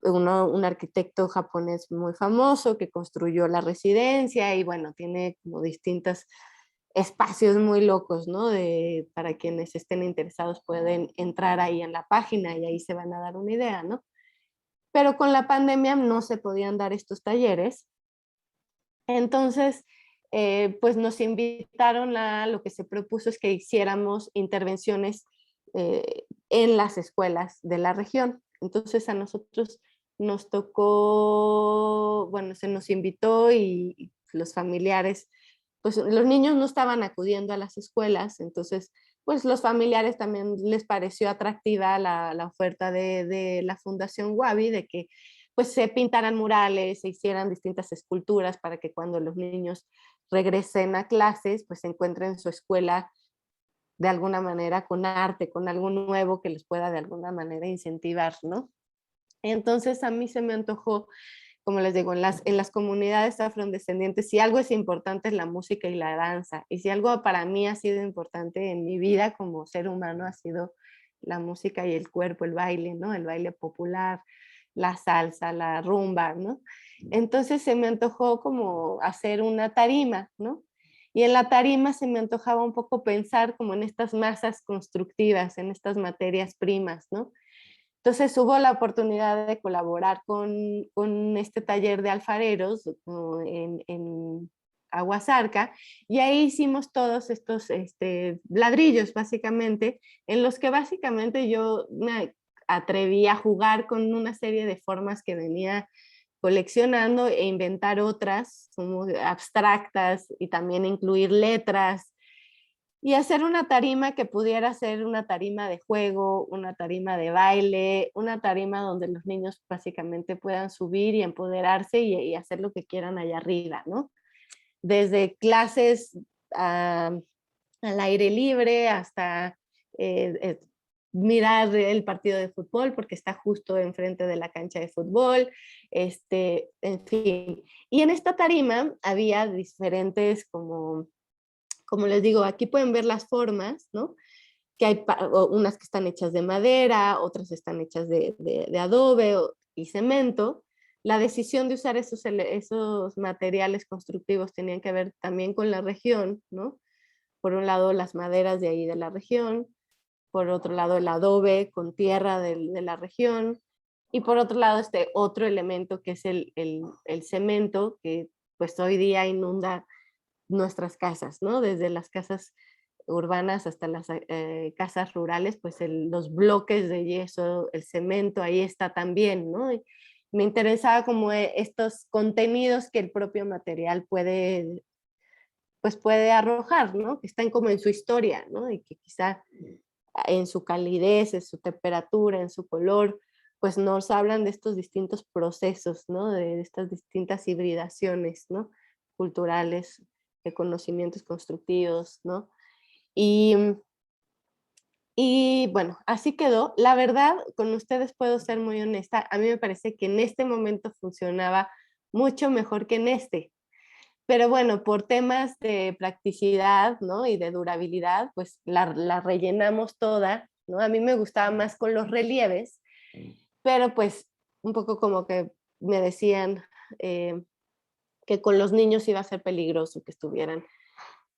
un arquitecto japonés muy famoso que construyó la residencia y bueno, tiene como distintos espacios muy locos, ¿no? Para quienes estén interesados pueden entrar ahí en la página y ahí se van a dar una idea, ¿no? Pero con la pandemia no se podían dar estos talleres. Entonces, pues nos invitaron lo que se propuso es que hiciéramos intervenciones en las escuelas de la región. Entonces a nosotros nos tocó, bueno, se nos invitó y los familiares, pues los niños no estaban acudiendo a las escuelas, entonces pues los familiares también les pareció atractiva la oferta de la Fundación Guavi de que pues se pintaran murales, se hicieran distintas esculturas para que cuando los niños regresen a clases, pues se encuentren su escuela de alguna manera con arte, con algo nuevo que les pueda de alguna manera incentivar, ¿no? Entonces a mí se me antojó, como les digo, en las comunidades afrodescendientes, si algo es importante es la música y la danza, y si algo para mí ha sido importante en mi vida como ser humano ha sido la música y el cuerpo, el baile, ¿no? El baile popular, la salsa, la rumba, ¿no? Entonces se me antojó como hacer una tarima, ¿no? Y en la tarima se me antojaba un poco pensar como en estas masas constructivas, en estas materias primas, ¿no? Entonces hubo la oportunidad de colaborar con este taller de alfareros en Aguasarca y ahí hicimos todos estos ladrillos básicamente, en los que básicamente yo me atreví a jugar con una serie de formas que venía coleccionando e inventar otras como abstractas y también incluir letras y hacer una tarima que pudiera ser una tarima de juego, una tarima de baile, una tarima donde los niños básicamente puedan subir y empoderarse y hacer lo que quieran allá arriba, ¿no? Desde clases al aire libre hasta mirar el partido de fútbol porque está justo enfrente de la cancha de fútbol, en fin. Y en esta tarima había diferentes como les digo, aquí pueden ver las formas, ¿no? Que hay unas que están hechas de madera, otras están hechas de adobe y cemento. La decisión de usar esos materiales constructivos tenían que ver también con la región, ¿no? Por un lado, las maderas de ahí de la región, por otro lado, el adobe con tierra de la región, y por otro lado, este otro elemento que es el cemento, que pues hoy día inunda nuestras casas, ¿no? Desde las casas urbanas hasta las casas rurales, pues los bloques de yeso, el cemento, ahí está también, ¿no? Y me interesaba como estos contenidos que el propio material puede, pues puede arrojar, ¿no? Que están como en su historia, ¿no? Y que quizá en su calidez, en su temperatura, en su color, pues nos hablan de estos distintos procesos, ¿no? De estas distintas hibridaciones, ¿no? Culturales, de conocimientos constructivos, ¿no? Y, y bueno, así quedó. La verdad, con ustedes puedo ser muy honesta, a mí me parece que en este momento funcionaba mucho mejor que en este. Pero bueno, por temas de practicidad, ¿no? Y de durabilidad, pues la rellenamos toda, ¿no? A mí me gustaba más con los relieves, pero pues un poco como que me decían que con los niños iba a ser peligroso que estuvieran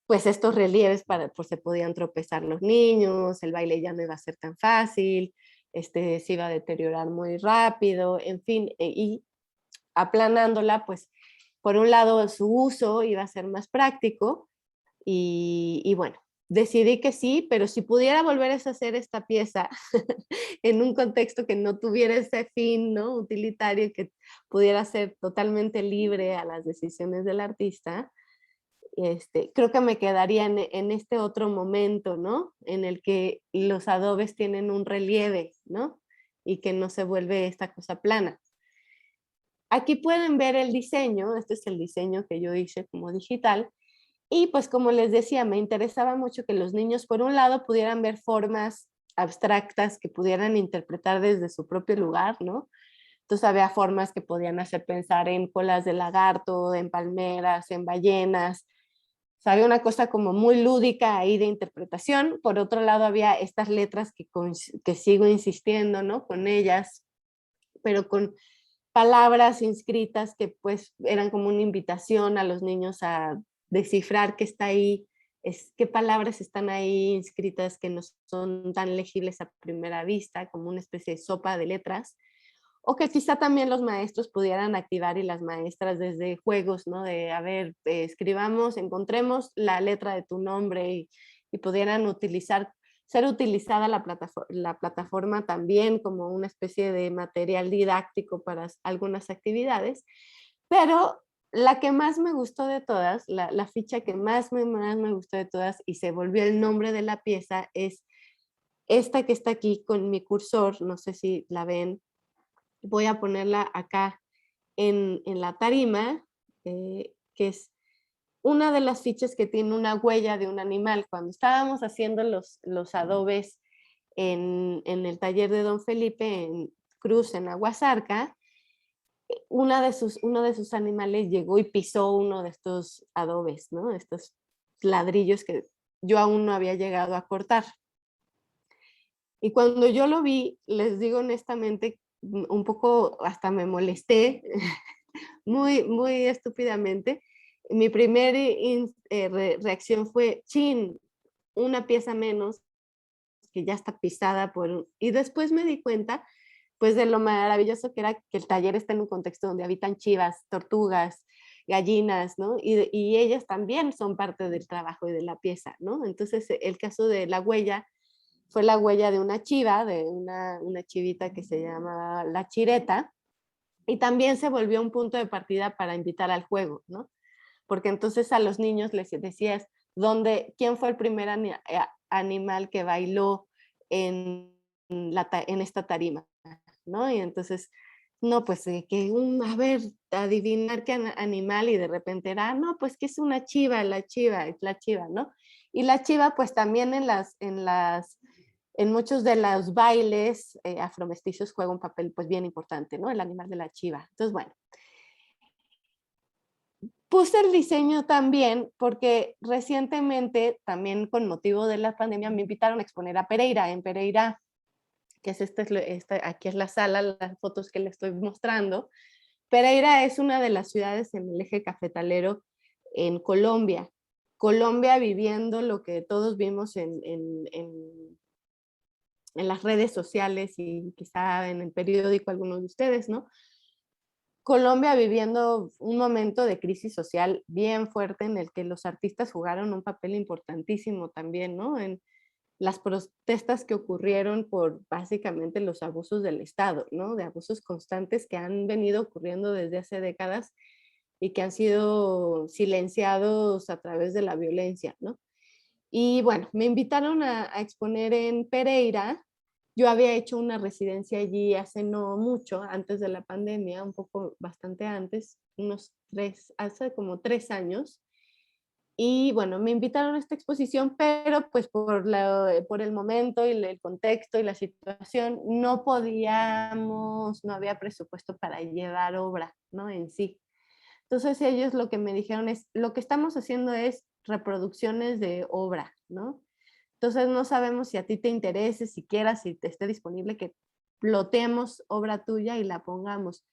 pues estos relieves pues se podían tropezar los niños, el baile ya no iba a ser tan fácil, se iba a deteriorar muy rápido, en fin, y aplanándola, pues por un lado su uso iba a ser más práctico y bueno, decidí que sí, pero si pudiera volver a hacer esta pieza en un contexto que no tuviera ese fin, ¿no? Utilitario, que pudiera ser totalmente libre a las decisiones del artista, creo que me quedaría en este otro momento, ¿no? En el que los adobes tienen un relieve, ¿no? Y que no se vuelve esta cosa plana. Aquí pueden ver el diseño, este es el diseño que yo hice como digital, y pues como les decía, me interesaba mucho que los niños por un lado pudieran ver formas abstractas que pudieran interpretar desde su propio lugar, ¿no? Entonces había formas que podían hacer pensar en colas de lagarto, en palmeras, en ballenas. O sea, había una cosa como muy lúdica ahí de interpretación. Por otro lado había estas letras que sigo insistiendo, ¿no? Con ellas, pero con palabras inscritas que pues eran como una invitación a los niños a descifrar qué está ahí, qué palabras están ahí inscritas que no son tan legibles a primera vista, como una especie de sopa de letras, o que quizá también los maestros pudieran activar y las maestras desde juegos, ¿no? De, a ver, escribamos, encontremos la letra de tu nombre y pudieran ser utilizada la plataforma también como una especie de material didáctico para algunas actividades, pero la que más me gustó de todas, la ficha que más me gustó de todas y se volvió el nombre de la pieza es esta que está aquí con mi cursor, no sé si la ven, voy a ponerla acá en la tarima, que es una de las fichas que tiene una huella de un animal. Cuando estábamos haciendo los adobes en el taller de Don Felipe en Cruz, en Aguasarca, uno de sus animales llegó y pisó uno de estos adobes, ¿no? Estos ladrillos que yo aún no había llegado a cortar. Y cuando yo lo vi, les digo honestamente, un poco hasta me molesté, muy, muy estúpidamente. Mi primera reacción fue, chin, una pieza menos que ya está pisada Y después me di cuenta, pues, de lo maravilloso que era que el taller está en un contexto donde habitan chivas, tortugas, gallinas, ¿no? Y ellas también son parte del trabajo y de la pieza, ¿no? Entonces, el caso de la huella fue la huella de una chiva, de una chivita que se llama la chireta, y también se volvió un punto de partida para invitar al juego, ¿no? Porque entonces a los niños les decías, ¿quién fue el primer animal que bailó en esta tarima? ¿No? Y entonces, no, pues a ver, adivinar qué animal, y de repente era, no, pues que es una chiva, es la chiva, ¿no? Y la chiva, pues también en muchos de los bailes afromestizos juega un papel pues bien importante, ¿no? El animal de la chiva. Entonces, bueno. Puse el diseño también porque recientemente, también con motivo de la pandemia, me invitaron a exponer a Pereira, en Pereira, que es aquí es la sala, las fotos que les estoy mostrando. Pereira es una de las ciudades en el eje cafetalero en Colombia. Colombia viviendo lo que todos vimos en las redes sociales y quizá en el periódico algunos de ustedes, ¿no? Colombia viviendo un momento de crisis social bien fuerte en el que los artistas jugaron un papel importantísimo también, ¿no? En las protestas que ocurrieron por básicamente los abusos del Estado, ¿no? De abusos constantes que han venido ocurriendo desde hace décadas y que han sido silenciados a través de la violencia, ¿no? Y bueno, me invitaron a exponer en Pereira. Yo había hecho una residencia allí hace no mucho, antes de la pandemia, un poco bastante antes, hace como 3 años. Y bueno, me invitaron a esta exposición, pero pues por el momento y el contexto y la situación, no podíamos, no había presupuesto para llevar obra, ¿no? En sí. Entonces ellos lo que me dijeron es, lo que estamos haciendo es reproducciones de obra, ¿no? Entonces no sabemos si a ti te interese, si quieras, si te esté disponible que plotemos obra tuya y la pongamos.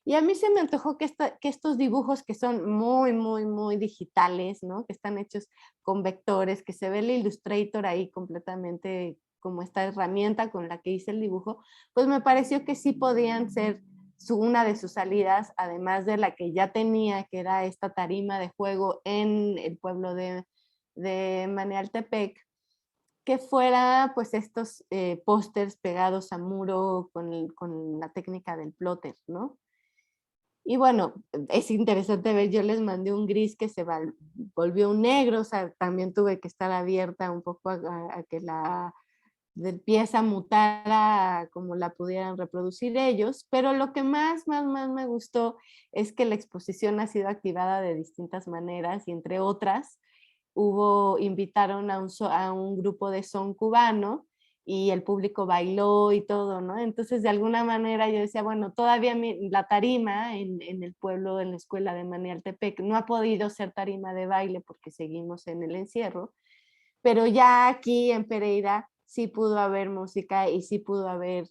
Y a mí se me antojó que estos dibujos que son muy, muy, muy digitales, ¿no? Que están hechos con vectores, que se ve el Illustrator ahí completamente como esta herramienta con la que hice el dibujo, pues me pareció que sí podían ser una de sus salidas, además de la que ya tenía, que era esta tarima de juego en el pueblo de Manealtepec, que fuera pues estos pósters pegados a muro con la técnica del plotter, ¿no? Y bueno, es interesante ver, yo les mandé un gris que se volvió un negro, o sea, también tuve que estar abierta un poco a que la pieza mutara como la pudieran reproducir ellos, pero lo que más me gustó es que la exposición ha sido activada de distintas maneras y entre otras invitaron a un grupo de son cubano y el público bailó y todo, ¿no? Entonces, de alguna manera yo decía, bueno, todavía la tarima en el pueblo, en la escuela de Manialtepec, no ha podido ser tarima de baile porque seguimos en el encierro, pero ya aquí en Pereira sí pudo haber música y sí pudo haber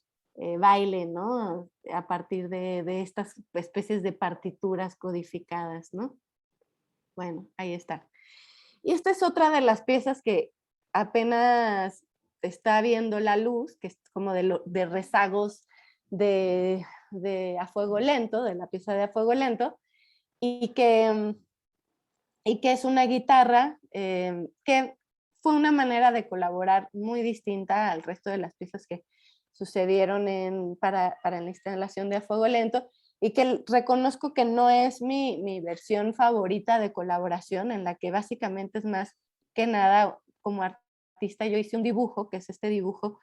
baile, ¿no? A partir de estas especies de partituras codificadas, ¿no? Bueno, ahí está. Y esta es otra de las piezas que apenas está viendo la luz, que es como de rezagos de A Fuego Lento, de la pieza de A Fuego Lento, y que es una guitarra que fue una manera de colaborar muy distinta al resto de las piezas que sucedieron para la instalación de A Fuego Lento, y que reconozco que no es mi versión favorita de colaboración, en la que básicamente es más que nada como artista yo hice un dibujo, que es este dibujo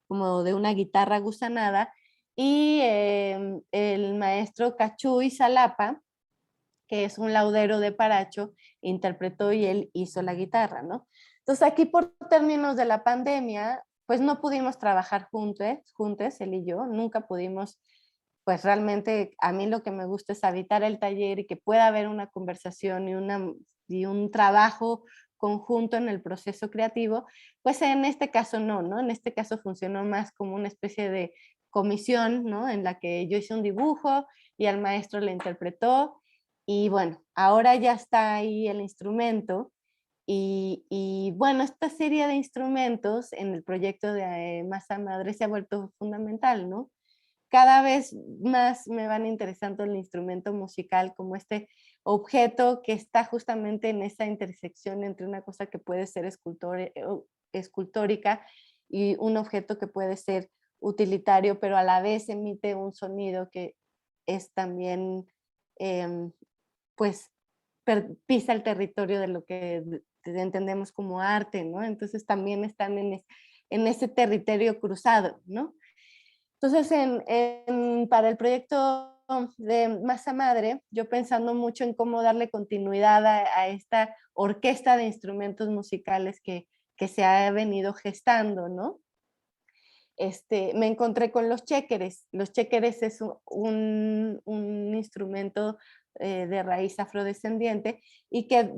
como de una guitarra gusanada, y el maestro Cachuy Salapa, que es un laudero de Paracho, interpretó y él hizo la guitarra, ¿no? Entonces aquí por términos de la pandemia, pues no pudimos trabajar juntos, él y yo, nunca pudimos, pues realmente a mí lo que me gusta es habitar el taller y que pueda haber una conversación y un trabajo conjunto en el proceso creativo, pues en este caso no, en este caso funcionó más como una especie de comisión, ¿no? En la que yo hice un dibujo y al maestro le interpretó, y bueno, ahora ya está ahí el instrumento. Y bueno, esta serie de instrumentos en el proyecto de Masa Madre se ha vuelto fundamental, ¿no? Cada vez más me van interesando el instrumento musical como este objeto que está justamente en esa intersección entre una cosa que puede ser escultórica y un objeto que puede ser utilitario, pero a la vez emite un sonido que es también, pues, pisa el territorio de lo que entendemos como arte, ¿no? Entonces también están en ese territorio cruzado, ¿no? Entonces, para el proyecto de Masa Madre, yo pensando mucho en cómo darle continuidad a esta orquesta de instrumentos musicales que se ha venido gestando, ¿no? Me encontré con los chéqueres. Los chéqueres es un instrumento de raíz afrodescendiente y que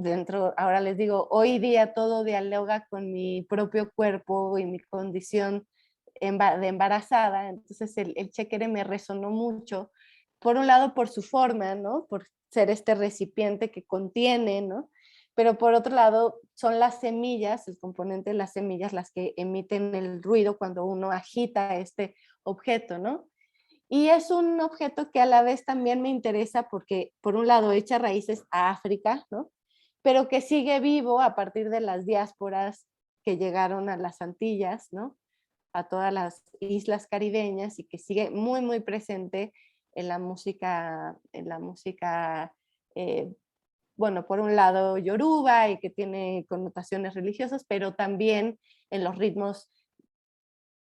ahora les digo, hoy día todo dialoga con mi propio cuerpo y mi condición de embarazada. Entonces el chéquere me resonó mucho, por un lado por su forma, ¿no? Por ser este recipiente que contiene, ¿no? Pero por otro lado son las semillas, el componente de las semillas, las que emiten el ruido cuando uno agita este objeto, ¿no? Y es un objeto que a la vez también me interesa porque, por un lado, echa raíces a África, ¿no? Pero que sigue vivo a partir de las diásporas que llegaron a las Antillas, ¿no? A todas las islas caribeñas, y que sigue muy, muy presente en la música bueno, por un lado yoruba y que tiene connotaciones religiosas, pero también en los ritmos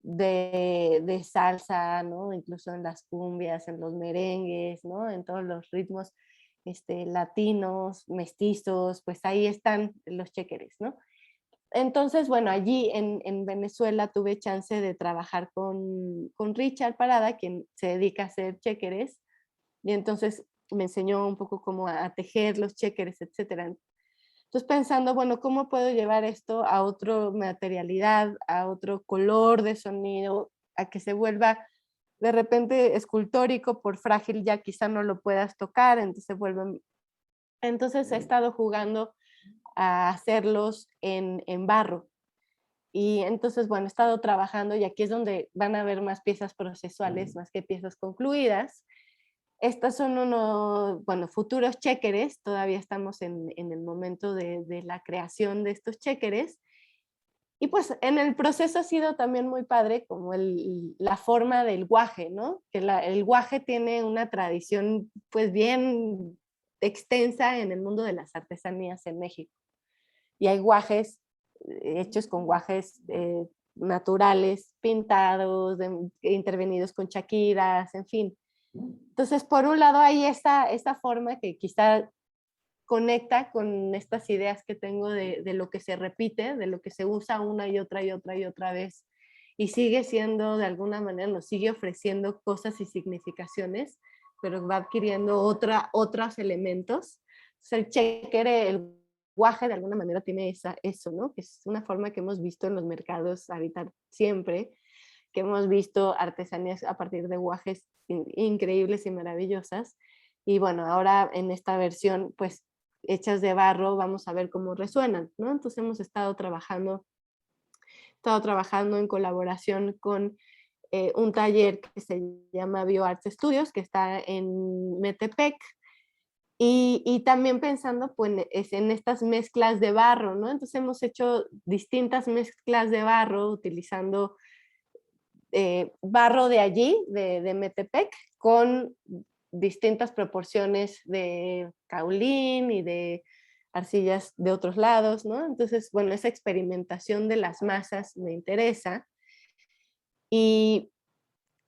de salsa, ¿no? Incluso en las cumbias, en los merengues, ¿no? En todos los ritmos latinos, mestizos, pues ahí están los chéqueres, ¿no? Entonces, bueno, allí en Venezuela tuve chance de trabajar con Richard Parada, quien se dedica a hacer chéqueres, y entonces me enseñó un poco cómo a tejer los chéqueres, etcétera. Entonces pensando, bueno, ¿cómo puedo llevar esto a otra materialidad, a otro color de sonido, a que se vuelva de repente escultórico, por frágil ya quizá no lo puedas tocar, entonces se vuelven... Entonces he estado jugando a hacerlos en barro. Y entonces, bueno, he estado trabajando, y aquí es donde van a haber más piezas procesuales, más que piezas concluidas. Estas son unos, bueno, futuros chéqueres, todavía estamos en el momento de la creación de estos chéqueres. Y pues en el proceso ha sido también muy padre como la forma del guaje, ¿no? Que el guaje tiene una tradición pues bien extensa en el mundo de las artesanías en México. Y hay guajes hechos con guajes naturales, pintados, intervenidos con chaquiras, en fin. Entonces, por un lado hay esta forma que quizá conecta con estas ideas que tengo de lo que se repite, de lo que se usa una y otra y otra y otra vez, y sigue siendo, de alguna manera, nos sigue ofreciendo cosas y significaciones, pero va adquiriendo otros elementos. O sea, el chéquere, el guaje, de alguna manera tiene eso, ¿no? Que es una forma que hemos visto en los mercados habitar siempre, que hemos visto artesanías a partir de guajes increíbles y maravillosas. Y bueno, ahora en esta versión, pues hechas de barro, vamos a ver cómo resuenan, ¿no? Entonces hemos estado trabajando en colaboración con un taller que se llama BioArts Studios, que está en Metepec, y también pensando pues, en estas mezclas de barro, ¿no? Entonces hemos hecho distintas mezclas de barro utilizando barro de allí, de Metepec, con distintas proporciones de caolín y de arcillas de otros lados, ¿no? Entonces, bueno, esa experimentación de las masas me interesa. Y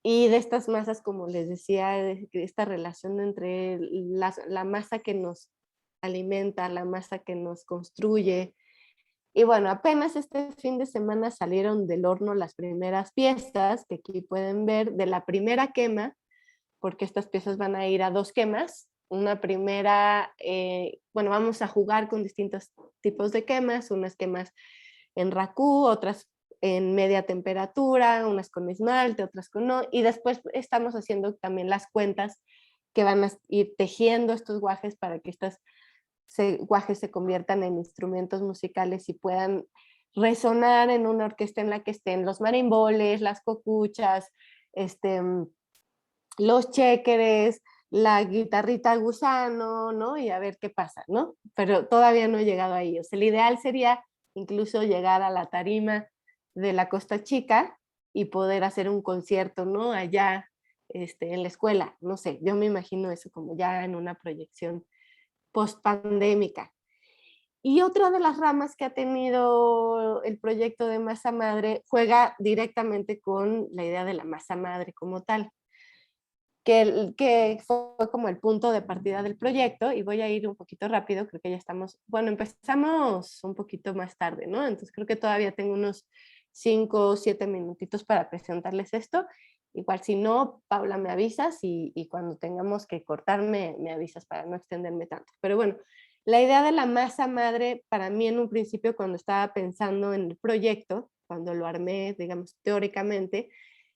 de estas masas, como les decía, esta relación entre la masa que nos alimenta, la masa que nos construye. Y bueno, apenas este fin de semana salieron del horno las primeras piezas, que aquí pueden ver, de la primera quema, porque estas piezas van a ir a 2 quemas. Una primera, bueno, vamos a jugar con distintos tipos de quemas, unas quemas en racú, otras en media temperatura, unas con esmalte, otras con no, y después estamos haciendo también las cuentas que van a ir tejiendo estos guajes para que estos guajes se conviertan en instrumentos musicales y puedan resonar en una orquesta en la que estén los marimboles, las cocuchas, los chéqueres, la guitarrita gusano, ¿no? Y a ver qué pasa, ¿no? Pero todavía no he llegado ahí. O sea, el ideal sería incluso llegar a la tarima de la Costa Chica y poder hacer un concierto, ¿no? Allá en la escuela, no sé, yo me imagino eso como ya en una proyección post-pandémica. Y otra de las ramas que ha tenido el proyecto de masa madre juega directamente con la idea de la masa madre como tal, que fue como el punto de partida del proyecto, y voy a ir un poquito rápido, creo que ya estamos, bueno, empezamos un poquito más tarde, ¿no? Entonces creo que todavía tengo unos 5 o 7 minutitos para presentarles esto. Igual si no, Paula, me avisas y cuando tengamos que cortar me avisas para no extenderme tanto. Pero bueno, la idea de la masa madre para mí en un principio cuando estaba pensando en el proyecto, cuando lo armé, digamos, teóricamente,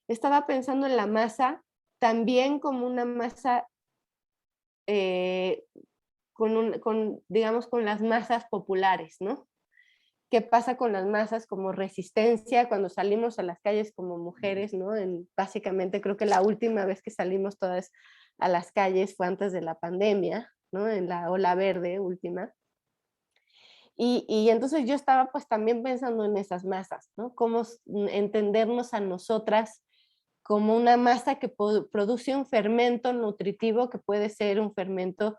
estaba pensando en la masa también como una masa digamos, con las masas populares, ¿no? qué pasa con las masas como resistencia cuando salimos a las calles como mujeres, ¿no? Básicamente creo que la última vez que salimos todas a las calles fue antes de la pandemia, ¿no? En la ola verde última. Y entonces yo estaba pues también pensando en esas masas, ¿no? Cómo entendernos a nosotras como una masa que produce un fermento nutritivo que puede ser un fermento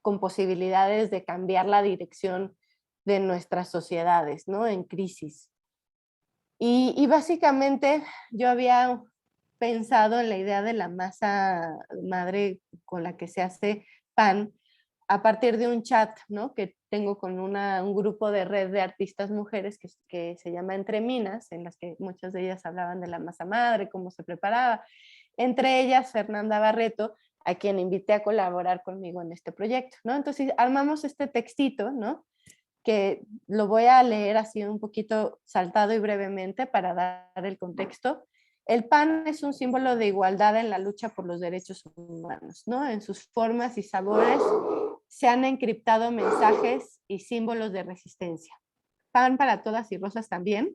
con posibilidades de cambiar la dirección de nuestras sociedades, ¿no? En crisis. Y básicamente yo había pensado en la idea de la masa madre con la que se hace pan a partir de un chat, ¿no? Que tengo con un grupo de red de artistas mujeres que se llama Entre Minas, en las que muchas de ellas hablaban de la masa madre, cómo se preparaba. Entre ellas, Fernanda Barreto, a quien invité a colaborar conmigo en este proyecto, ¿no? Entonces armamos este textito, ¿no? Que lo voy a leer así un poquito saltado y brevemente para dar el contexto. El pan es un símbolo de igualdad en la lucha por los derechos humanos, ¿no? En sus formas y sabores se han encriptado mensajes y símbolos de resistencia. Pan para todas y rosas también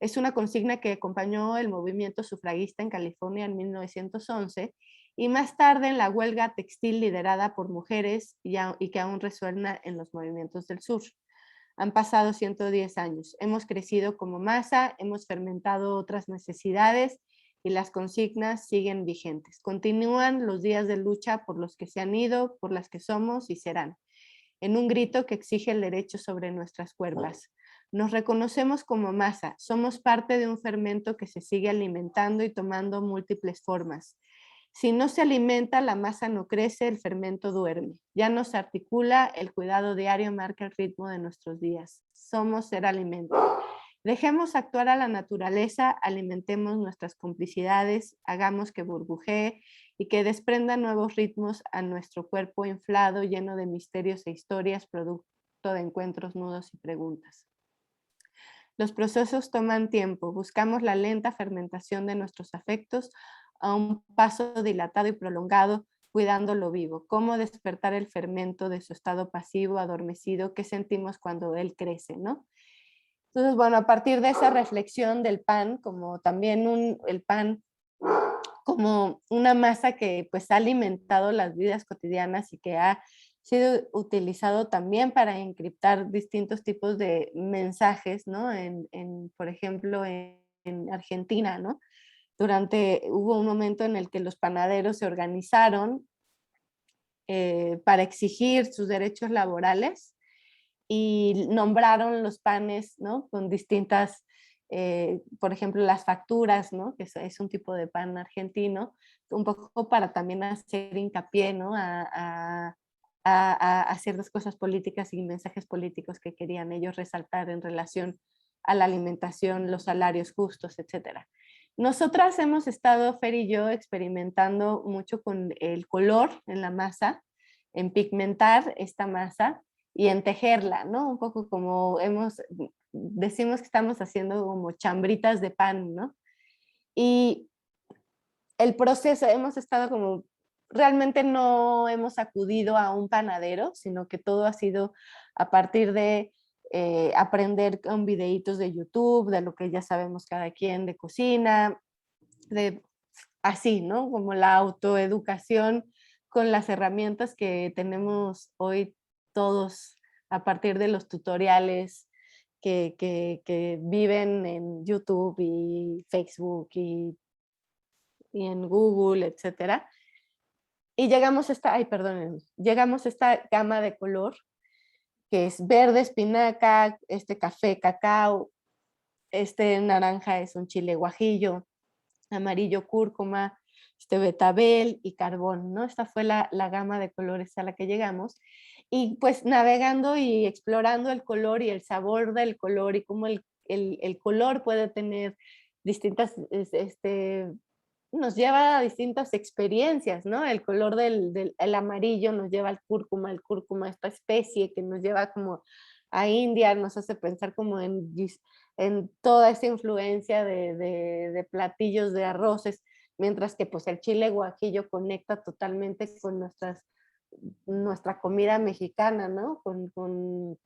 es una consigna que acompañó el movimiento sufragista en California en 1911 y más tarde en la huelga textil liderada por mujeres y que aún resuena en los movimientos del sur. Han pasado 110 años, hemos crecido como masa, hemos fermentado otras necesidades y las consignas siguen vigentes. Continúan los días de lucha por los que se han ido, por las que somos y serán, en un grito que exige el derecho sobre nuestras cuerpas. Nos reconocemos como masa, somos parte de un fermento que se sigue alimentando y tomando múltiples formas. Si no se alimenta, la masa no crece, el fermento duerme. Ya no se articula, el cuidado diario marca el ritmo de nuestros días. Somos ser alimento. Dejemos actuar a la naturaleza, alimentemos nuestras complicidades, hagamos que burbujee y que desprenda nuevos ritmos a nuestro cuerpo inflado, lleno de misterios e historias, producto de encuentros nudos y preguntas. Los procesos toman tiempo, buscamos la lenta fermentación de nuestros afectos a un paso dilatado y prolongado, cuidándolo vivo. Cómo despertar el fermento de su estado pasivo, adormecido, qué sentimos cuando él crece, ¿no? Entonces, bueno, a partir de esa reflexión del pan, como también el pan como una masa que pues ha alimentado las vidas cotidianas y que ha sido utilizado también para encriptar distintos tipos de mensajes, ¿no? Por ejemplo, en Argentina, ¿no? Hubo un momento en el que los panaderos se organizaron para exigir sus derechos laborales y nombraron los panes, ¿no? Con distintas, por ejemplo, las facturas, ¿no? Que es un tipo de pan argentino, un poco para también hacer hincapié, ¿no? A ciertas cosas políticas y mensajes políticos que querían ellos resaltar en relación a la alimentación, los salarios justos, etcétera. Nosotras hemos estado, Fer y yo, experimentando mucho con el color en la masa, en pigmentar esta masa y en tejerla, ¿no? Un poco como decimos que estamos haciendo como chambritas de pan, ¿no? Y el proceso, hemos estado como, realmente no hemos acudido a un panadero, sino que todo ha sido a partir de aprender con videitos de YouTube, de lo que ya sabemos cada quien de cocina, así, ¿no? Como la autoeducación con las herramientas que tenemos hoy todos a partir de los tutoriales que viven en YouTube y Facebook y en Google, etcétera. Y llegamos a esta gama de color que es verde espinaca, café cacao, naranja es un chile guajillo, amarillo cúrcuma, betabel y carbón, ¿no? Esta fue la gama de colores a la que llegamos. Y pues navegando y explorando el color y el sabor del color y cómo el color puede tener distintas, nos lleva a distintas experiencias, ¿no? El color el amarillo nos lleva al cúrcuma, el cúrcuma, esta especie que nos lleva como a India, nos hace pensar como en toda esa influencia de platillos, de arroces, mientras que pues el chile guajillo conecta totalmente con nuestra comida mexicana, ¿no? Con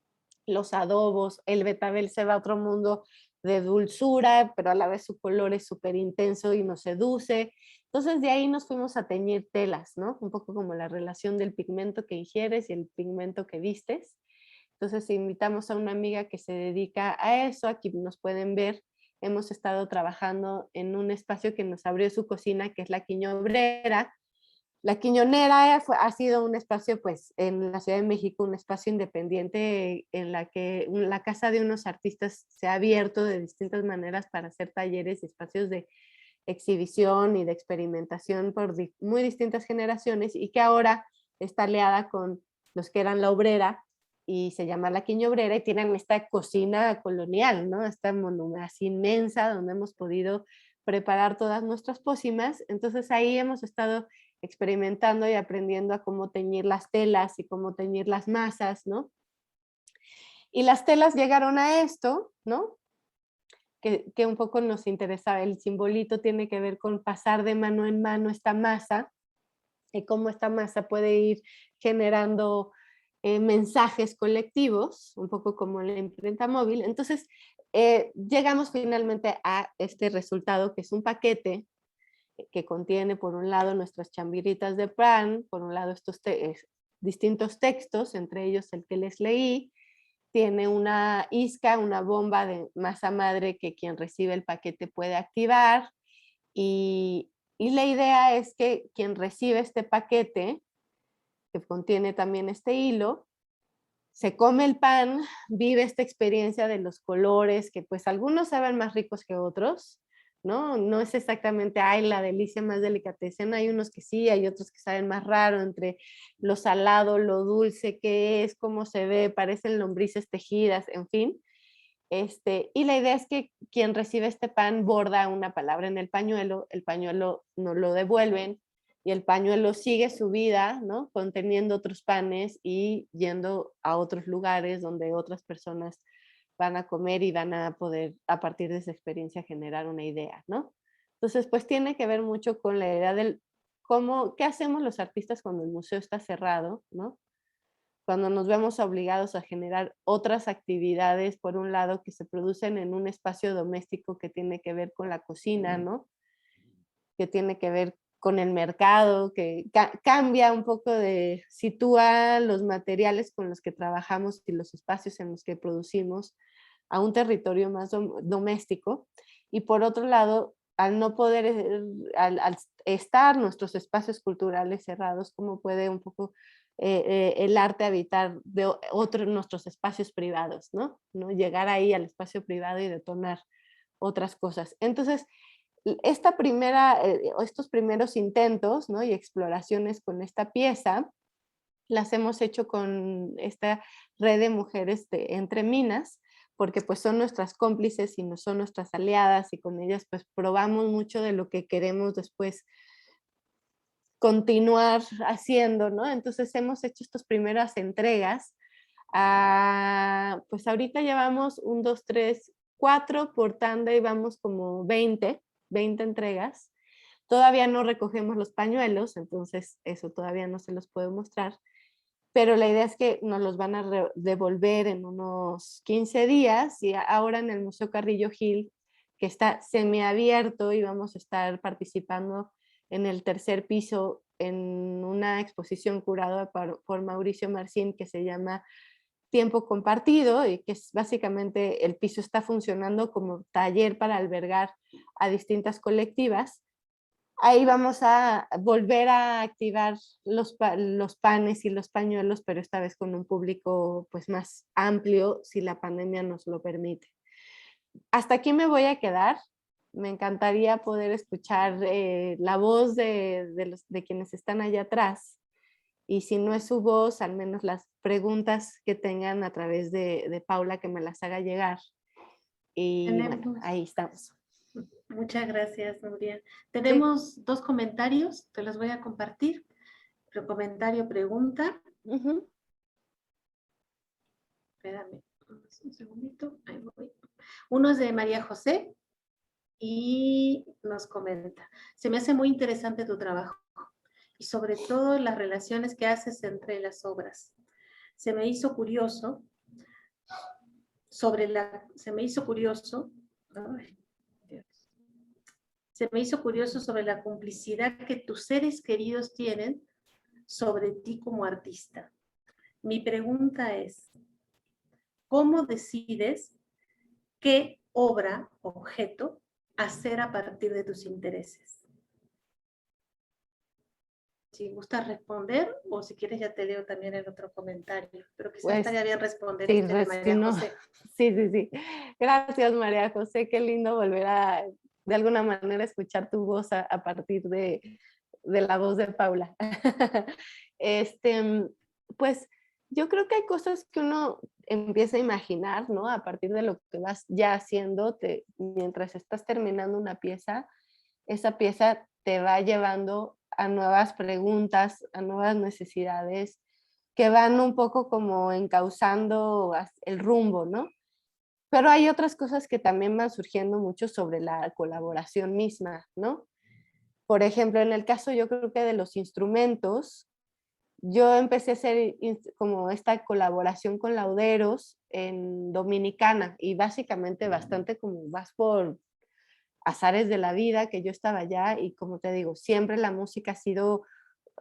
los adobos, el betabel se va a otro mundo de dulzura, pero a la vez su color es súper intenso y nos seduce. Entonces de ahí nos fuimos a teñir telas, ¿no? Un poco como la relación del pigmento que ingieres y el pigmento que vistes. Entonces invitamos a una amiga que se dedica a eso, aquí nos pueden ver. Hemos estado trabajando en un espacio que nos abrió su cocina, que es la Quiñobrera. La Quiñonera ha sido un espacio, pues, en la Ciudad de México, un espacio independiente en la que la casa de unos artistas se ha abierto de distintas maneras para hacer talleres y espacios de exhibición y de experimentación por muy distintas generaciones, y que ahora está aliada con los que eran La Obrera y se llama La Quiñobrera, y tienen esta cocina colonial, ¿no? Esta así inmensa donde hemos podido preparar todas nuestras pócimas. Entonces ahí hemos estado experimentando y aprendiendo a cómo teñir las telas y cómo teñir las masas, ¿no? Y las telas llegaron a esto, ¿no? Que un poco nos interesaba. El simbolito tiene que ver con pasar de mano en mano esta masa y cómo esta masa puede ir generando mensajes colectivos, un poco como la imprenta móvil. Entonces, llegamos finalmente a este resultado, que es un paquete que contiene, por un lado, nuestras chambiritas de pan, por un lado estos distintos textos, entre ellos el que les leí. Tiene una isca, una bomba de masa madre que quien recibe el paquete puede activar, y la idea es que quien recibe este paquete, que contiene también este hilo, se come el pan, vive esta experiencia de los colores, que pues algunos saben más ricos que otros, ¿no? No es exactamente, ay, la delicia más delicatessen, hay unos que sí, hay otros que saben más raro, entre lo salado, lo dulce que es, cómo se ve, parecen lombrices tejidas, en fin. Y la idea es que quien recibe este pan borda una palabra en el pañuelo nos lo devuelven, y el pañuelo sigue su vida, ¿no? Conteniendo otros panes y yendo a otros lugares donde otras personas van a comer y van a poder, a partir de esa experiencia, generar una idea, ¿no? Entonces, pues tiene que ver mucho con la idea del qué hacemos los artistas cuando el museo está cerrado, ¿no? Cuando nos vemos obligados a generar otras actividades, por un lado, que se producen en un espacio doméstico que tiene que ver con la cocina, ¿no? Que tiene que ver con el mercado, que cambia un poco sitúa los materiales con los que trabajamos y los espacios en los que producimos a un territorio más doméstico. Y por otro lado, al no poder, al estar nuestros espacios culturales cerrados, ¿cómo puede un poco el arte habitar de nuestros espacios privados, ¿no? Llegar ahí al espacio privado y detonar otras cosas? Entonces, estos primeros intentos, ¿no? Y exploraciones con esta pieza las hemos hecho con esta red de mujeres Entre Minas, porque pues son nuestras cómplices y no son nuestras aliadas, y con ellas pues probamos mucho de lo que queremos después continuar haciendo, ¿no? Entonces hemos hecho estas primeras entregas. Pues ahorita llevamos 1, 2, 3, 4 por tanda y vamos como 20 entregas. Todavía no recogemos los pañuelos, entonces eso todavía no se los puedo mostrar, pero la idea es que nos los van a devolver en unos 15 días, y ahora en el Museo Carrillo Gil, que está semiabierto, y vamos a estar participando en el tercer piso en una exposición curada por Mauricio Marcín, que se llama Tiempo Compartido, y que es básicamente, el piso está funcionando como taller para albergar a distintas colectivas. Ahí vamos a volver a activar los panes y los pañuelos, pero esta vez con un público pues más amplio, si la pandemia nos lo permite. Hasta aquí me voy a quedar. Me encantaría poder escuchar la voz de quienes están allá atrás, y si no es su voz, al menos las preguntas que tengan a través de Paula, que me las haga llegar. Y bueno, ahí estamos.
Muchas gracias, Nuria. Tenemos 2 comentarios, te los voy a compartir. El comentario pregunta. Espérame un segundito, ahí voy. Uno es de María José y nos comenta: se me hace muy interesante tu trabajo y sobre todo las relaciones que haces entre las obras. Se me hizo curioso se me hizo curioso, ay, Dios. Se me hizo curioso sobre la complicidad que tus seres queridos tienen sobre ti como artista. Mi pregunta es, ¿cómo decides qué obra, objeto, hacer a partir de tus intereses? Si gustas responder, o si quieres ya te leo también el otro comentario, pero quizás
Pues,
estaría bien responder
sí,
de María
no.
José.
Sí. Gracias, María José. Qué lindo volver a, de alguna manera, escuchar tu voz a partir de la voz de Paula. Pues yo creo que hay cosas que uno empieza a imaginar, ¿no? A partir de lo que vas ya haciendo, mientras estás terminando una pieza, esa pieza te va llevando a nuevas preguntas, a nuevas necesidades que van un poco como encauzando el rumbo, ¿no? Pero hay otras cosas que también van surgiendo mucho sobre la colaboración misma, ¿no? Por ejemplo, en el caso yo creo que de los instrumentos, yo empecé a hacer como esta colaboración con lauderos en Dominicana y básicamente bastante como vas por azares de la vida, que yo estaba allá y como te digo, siempre la música ha sido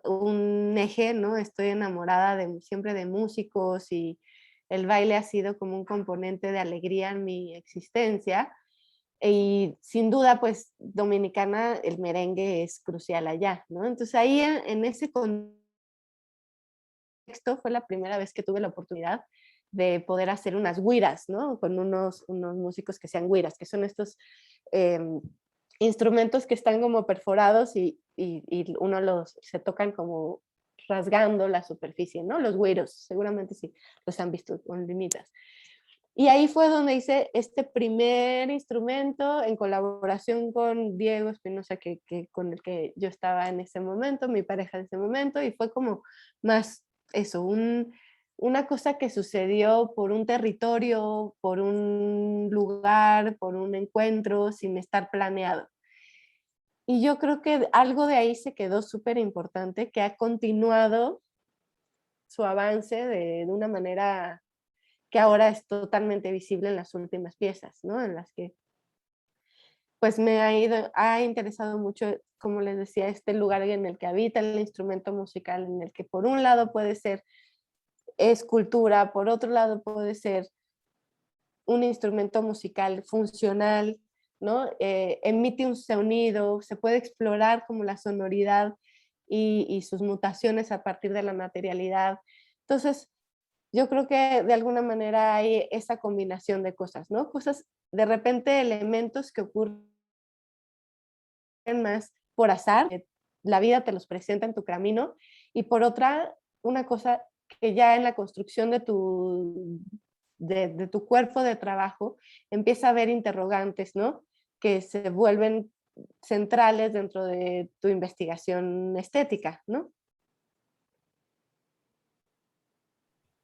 un eje, ¿no? Estoy enamorada siempre de músicos y el baile ha sido como un componente de alegría en mi existencia. Y sin duda, pues Dominicana, el merengue es crucial allá, ¿no? Entonces ahí en ese contexto fue la primera vez que tuve la oportunidad de poder hacer unas güiras, ¿no? Con unos músicos que sean güiras, que son estos instrumentos que están como perforados y uno se tocan como rasgando la superficie, ¿no? Los güiros, seguramente sí los han visto con limitas. Y ahí fue donde hice este primer instrumento en colaboración con Diego Espinosa, con el que yo estaba en ese momento, mi pareja en ese momento, y fue como más eso, una cosa que sucedió por un territorio, por un lugar, por un encuentro, sin estar planeado. Y yo creo que algo de ahí se quedó súper importante, que ha continuado su avance de una manera que ahora es totalmente visible en las últimas piezas, ¿no? En las que pues ha interesado mucho, como les decía, este lugar en el que habita el instrumento musical, en el que por un lado puede ser escultura, por otro lado puede ser un instrumento musical funcional, ¿no? Emite un sonido, se puede explorar como la sonoridad y sus mutaciones a partir de la materialidad. Entonces, yo creo que de alguna manera hay esa combinación de cosas, ¿no? Cosas, de repente elementos que ocurren más por azar, la vida te los presenta en tu camino, y por otra, una cosa que ya en la construcción de tu cuerpo de trabajo empieza a haber interrogantes, ¿no? Que se vuelven centrales dentro de tu investigación estética, ¿no?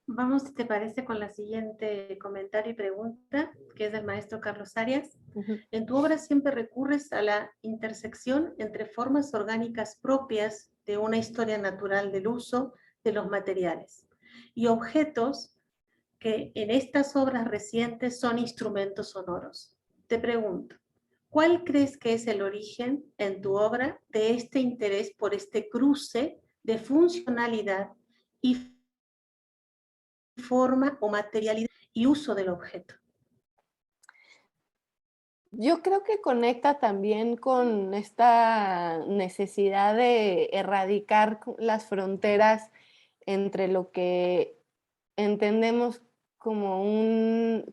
Vamos, si te parece, con la siguiente comentario y pregunta, que es del maestro Carlos Arias. En tu obra siempre recurres a la intersección entre formas orgánicas propias de una historia natural del uso de los materiales y objetos que en estas obras recientes son instrumentos sonoros. Te pregunto, ¿cuál crees que es el origen en tu obra de este interés por este cruce de funcionalidad y forma o materialidad y uso del objeto?
Yo creo que conecta también con esta necesidad de erradicar las fronteras entre lo que entendemos como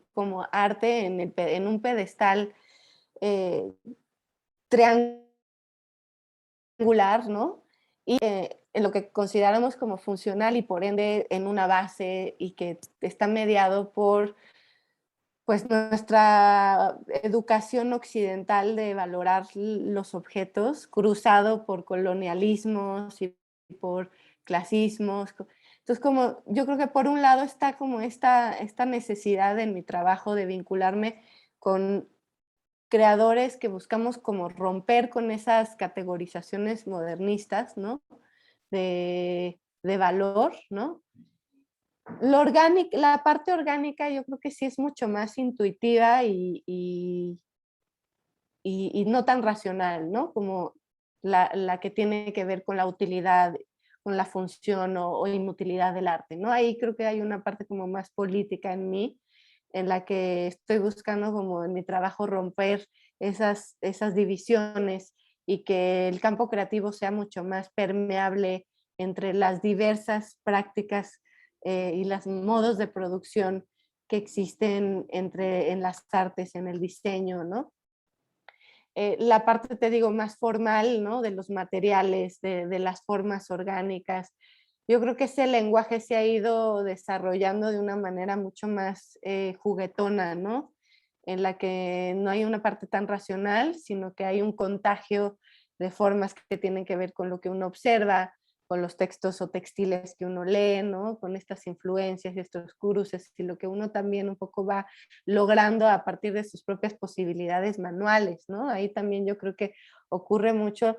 arte en un pedestal triangular, ¿no? Y en lo que consideramos como funcional y por ende en una base y que está mediado por pues nuestra educación occidental de valorar los objetos, cruzado por colonialismos y por clasismos. Entonces, como yo creo que por un lado está como esta necesidad en mi trabajo de vincularme con creadores que buscamos como romper con esas categorizaciones modernistas, ¿no? De valor, ¿no? La parte orgánica yo creo que sí es mucho más intuitiva y no tan racional, ¿no? Como la que tiene que ver con la utilidad, con la función o inutilidad del arte, ¿no? Ahí creo que hay una parte como más política en mí, en la que estoy buscando como en mi trabajo romper esas divisiones y que el campo creativo sea mucho más permeable entre las diversas prácticas y los modos de producción que existen en las artes, en el diseño, ¿no? La parte, te digo, más formal, ¿no? De los materiales, de las formas orgánicas. Yo creo que ese lenguaje se ha ido desarrollando de una manera mucho más juguetona, ¿no? En la que no hay una parte tan racional, sino que hay un contagio de formas que tienen que ver con lo que uno observa, con los textos o textiles que uno lee, ¿no? Con estas influencias y estos cruces y lo que uno también un poco va logrando a partir de sus propias posibilidades manuales, ¿no? Ahí también yo creo que ocurre mucho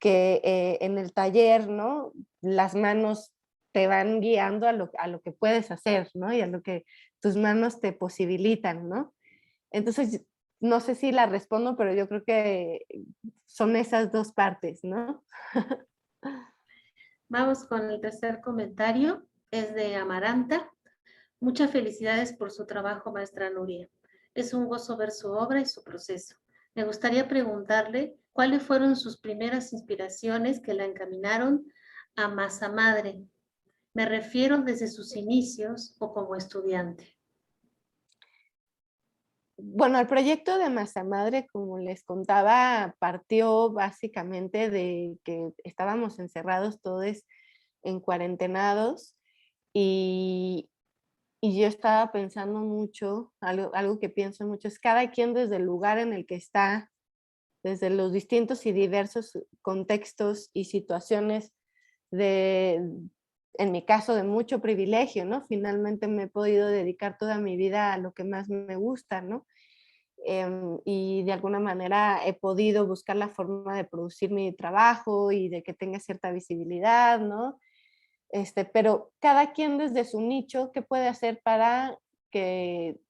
que en el taller, ¿no? Las manos te van guiando a lo que puedes hacer, ¿no? Y a lo que tus manos te posibilitan, ¿no? Entonces, no sé si la respondo, pero yo creo que son esas dos partes, ¿no?
Vamos con el tercer comentario. Es de Amaranta. Muchas felicidades por su trabajo, maestra Nuria. Es un gozo ver su obra y su proceso. Me gustaría preguntarle cuáles fueron sus primeras inspiraciones que la encaminaron a Masa Madre. Me refiero desde sus inicios o como estudiante.
Bueno, el proyecto de Masa Madre, como les contaba, partió básicamente de que estábamos encerrados todos en cuarentenados y, y yo estaba pensando mucho, algo que pienso mucho, es cada quien desde el lugar en el que está, desde los distintos y diversos contextos y situaciones de, en mi caso, de mucho privilegio, ¿no? Finalmente me he podido dedicar toda mi vida a lo que más me gusta, ¿no? Y de alguna manera he podido buscar la forma de producir mi trabajo y de que tenga cierta visibilidad, ¿no? Pero cada quien desde su nicho, ¿qué puede hacer para que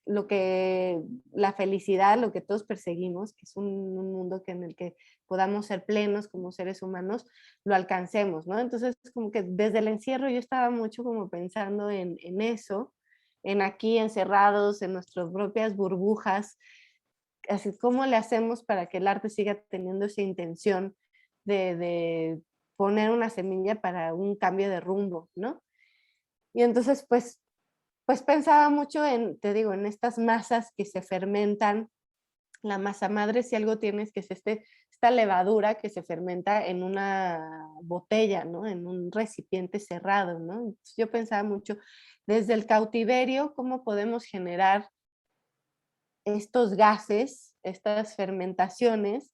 lo que la felicidad, lo que todos perseguimos, que es un mundo en el que podamos ser plenos como seres humanos, lo alcancemos, ¿no? Entonces, como que desde el encierro yo estaba mucho como pensando en eso, en aquí encerrados, en nuestras propias burbujas, así cómo le hacemos para que el arte siga teniendo esa intención de poner una semilla para un cambio de rumbo, ¿no? Y entonces, pues pensaba mucho en, te digo, en estas masas que se fermentan. La masa madre, si algo tienes, que es esta levadura que se fermenta en una botella, ¿no? En un recipiente cerrado, ¿no? Entonces yo pensaba mucho desde el cautiverio, cómo podemos generar estos gases, estas fermentaciones,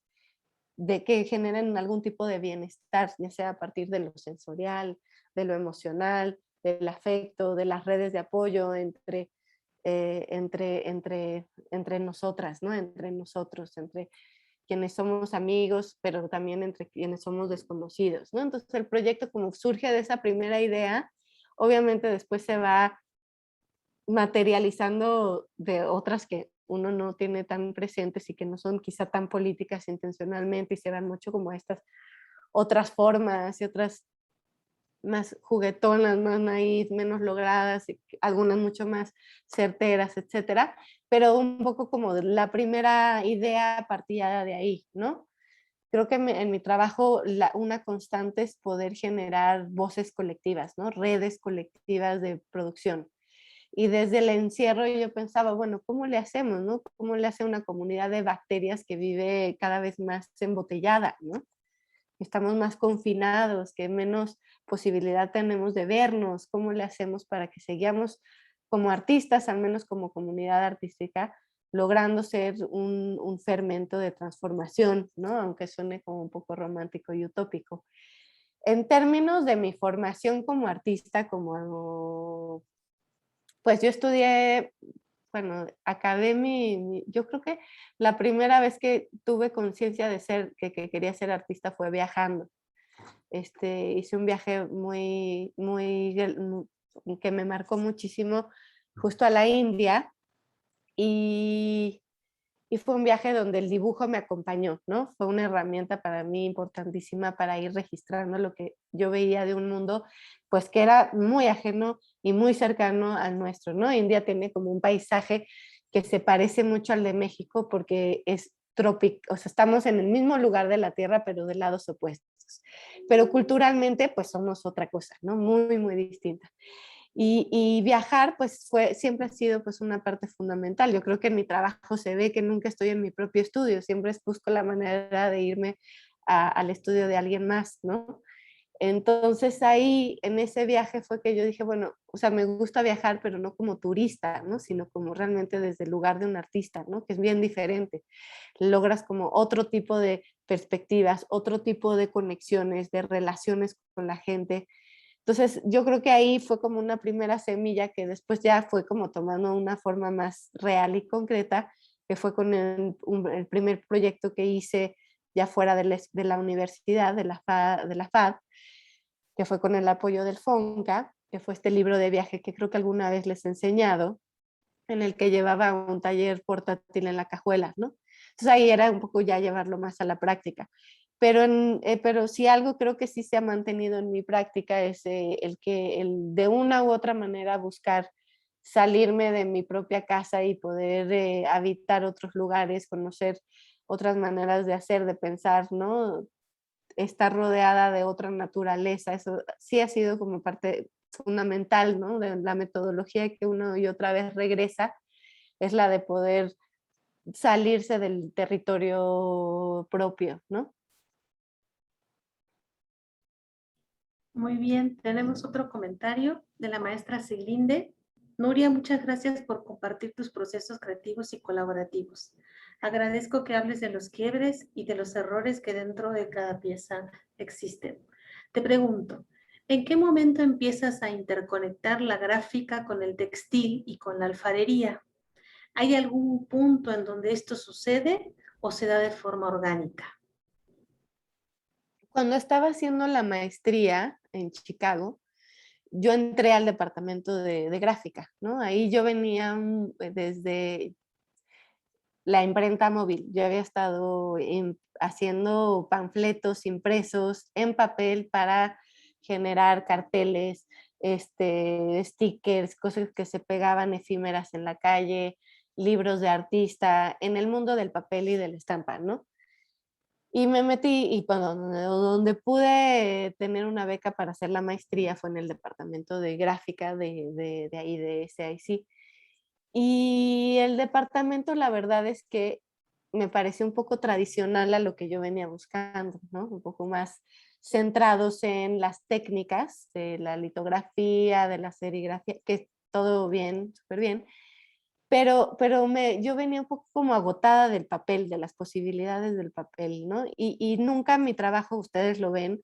de que generen algún tipo de bienestar, ya sea a partir de lo sensorial, de lo emocional, del afecto, de las redes de apoyo entre nosotras, ¿no? Entre nosotros, entre quienes somos amigos, pero también entre quienes somos desconocidos, ¿no? Entonces el proyecto como surge de esa primera idea, obviamente después se va materializando de otras que uno no tiene tan presentes y que no son quizá tan políticas intencionalmente y se dan mucho como estas otras formas y otras más juguetonas, más naif, menos logradas, y algunas mucho más certeras, etcétera, pero un poco como la primera idea partida de ahí, ¿no? Creo que en mi trabajo una constante es poder generar voces colectivas, ¿no? Redes colectivas de producción. Y desde el encierro yo pensaba, bueno, ¿cómo le hacemos, no? ¿Cómo le hace una comunidad de bacterias que vive cada vez más embotellada, ¿no? Estamos más confinados, que menos posibilidad tenemos de vernos, ¿cómo le hacemos para que sigamos como artistas, al menos como comunidad artística, logrando ser un fermento de transformación, ¿no? Aunque suene como un poco romántico y utópico. En términos de mi formación como artista, pues yo estudié, bueno, acabé yo creo que la primera vez que tuve conciencia de que quería ser artista fue viajando. Hice un viaje que me marcó muchísimo, justo a la India, y, y fue un viaje donde el dibujo me acompañó, ¿no? Fue una herramienta para mí importantísima para ir registrando lo que yo veía de un mundo, pues que era muy ajeno y muy cercano al nuestro, ¿no? India tiene como un paisaje que se parece mucho al de México porque es trópico, o sea, estamos en el mismo lugar de la Tierra, pero de lados opuestos. Pero culturalmente, pues somos otra cosa, ¿no? Muy, muy distinta. Y viajar, pues siempre ha sido pues una parte fundamental. Yo creo que en mi trabajo se ve que nunca estoy en mi propio estudio, siempre busco la manera de irme al estudio de alguien más, ¿no? Entonces ahí, en ese viaje fue que yo dije, bueno, o sea, me gusta viajar, pero no como turista, ¿no? Sino como realmente desde el lugar de un artista, ¿no? Que es bien diferente. Logras como otro tipo de perspectivas, otro tipo de conexiones, de relaciones con la gente. Entonces, yo creo que ahí fue como una primera semilla que después ya fue como tomando una forma más real y concreta, que fue con el primer proyecto que hice ya fuera de la universidad, de la FAD, que fue con el apoyo del FONCA, que fue este libro de viaje que creo que alguna vez les he enseñado, en el que llevaba un taller portátil en la cajuela, ¿no? Entonces ahí era un poco ya llevarlo más a la práctica. Pero sí algo creo que sí se ha mantenido en mi práctica es el de una u otra manera buscar salirme de mi propia casa y poder habitar otros lugares, conocer otras maneras de hacer, de pensar, ¿no? Estar rodeada de otra naturaleza, eso sí ha sido como parte fundamental, ¿no? De la metodología que uno y otra vez regresa, es la de poder salirse del territorio propio, ¿no?
Muy bien, tenemos otro comentario de la maestra Silinde. Nuria, muchas gracias por compartir tus procesos creativos y colaborativos. Agradezco que hables de los quiebres y de los errores que dentro de cada pieza existen. Te pregunto, ¿en qué momento empiezas a interconectar la gráfica con el textil y con la alfarería? ¿Hay algún punto en donde esto sucede o se da de forma orgánica?
Cuando estaba haciendo la maestría en Chicago, yo entré al departamento de gráfica, ¿no? Ahí yo venía desde la imprenta móvil. Yo había estado haciendo panfletos impresos en papel para generar carteles, stickers, cosas que se pegaban efímeras en la calle, libros de artista, en el mundo del papel y de la estampa, ¿no? Y me metí, y bueno, donde pude tener una beca para hacer la maestría fue en el departamento de gráfica de ahí, de SAIC. Y el departamento, la verdad es que me pareció un poco tradicional a lo que yo venía buscando, ¿no? Un poco más centrados en las técnicas de la litografía, de la serigrafía, que todo bien, súper bien, pero yo venía un poco como agotada del papel, de las posibilidades del papel, ¿no? Y nunca mi trabajo, ustedes lo ven,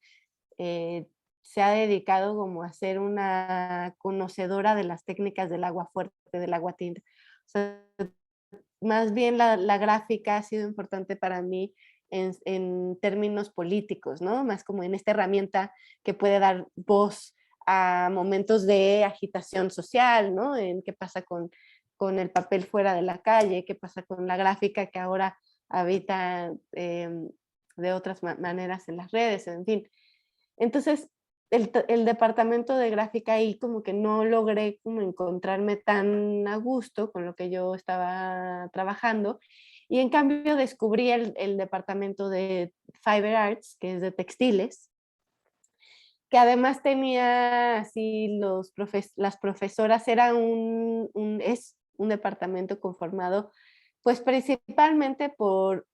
eh, se ha dedicado como a ser una conocedora de las técnicas del agua fuerte, del agua tinta. O sea, más bien la gráfica ha sido importante para mí en términos políticos, ¿no? Más como en esta herramienta que puede dar voz a momentos de agitación social, ¿no? En qué pasa con el papel fuera de la calle, qué pasa con la gráfica que ahora habita de otras maneras en las redes, en fin. Entonces, el departamento de gráfica ahí como que no logré como encontrarme tan a gusto con lo que yo estaba trabajando y en cambio descubrí el departamento de Fiber Arts, que es de textiles, que además tenía así las profesoras, era es un departamento conformado pues principalmente por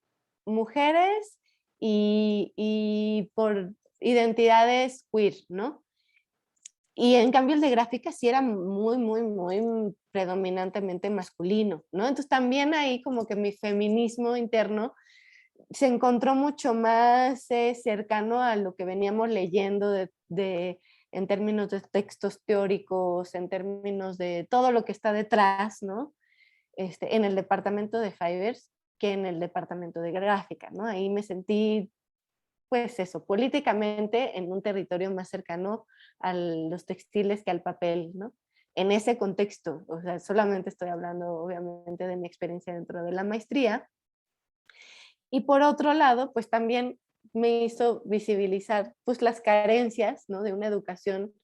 mujeres y por identidades queer, ¿no? Y en cambio el de gráfica sí era muy, muy, muy predominantemente masculino, ¿no? Entonces también ahí como que mi feminismo interno se encontró mucho más cercano a lo que veníamos leyendo en términos de textos teóricos, en términos de todo lo que está detrás, ¿no? En el departamento de Fibers que en el departamento de gráfica, ¿no? Ahí me sentí pues eso, políticamente en un territorio más cercano a los textiles que al papel, ¿no? En ese contexto, o sea, solamente estoy hablando obviamente de mi experiencia dentro de la maestría. Y por otro lado, pues también me hizo visibilizar pues las carencias, ¿no? De una educación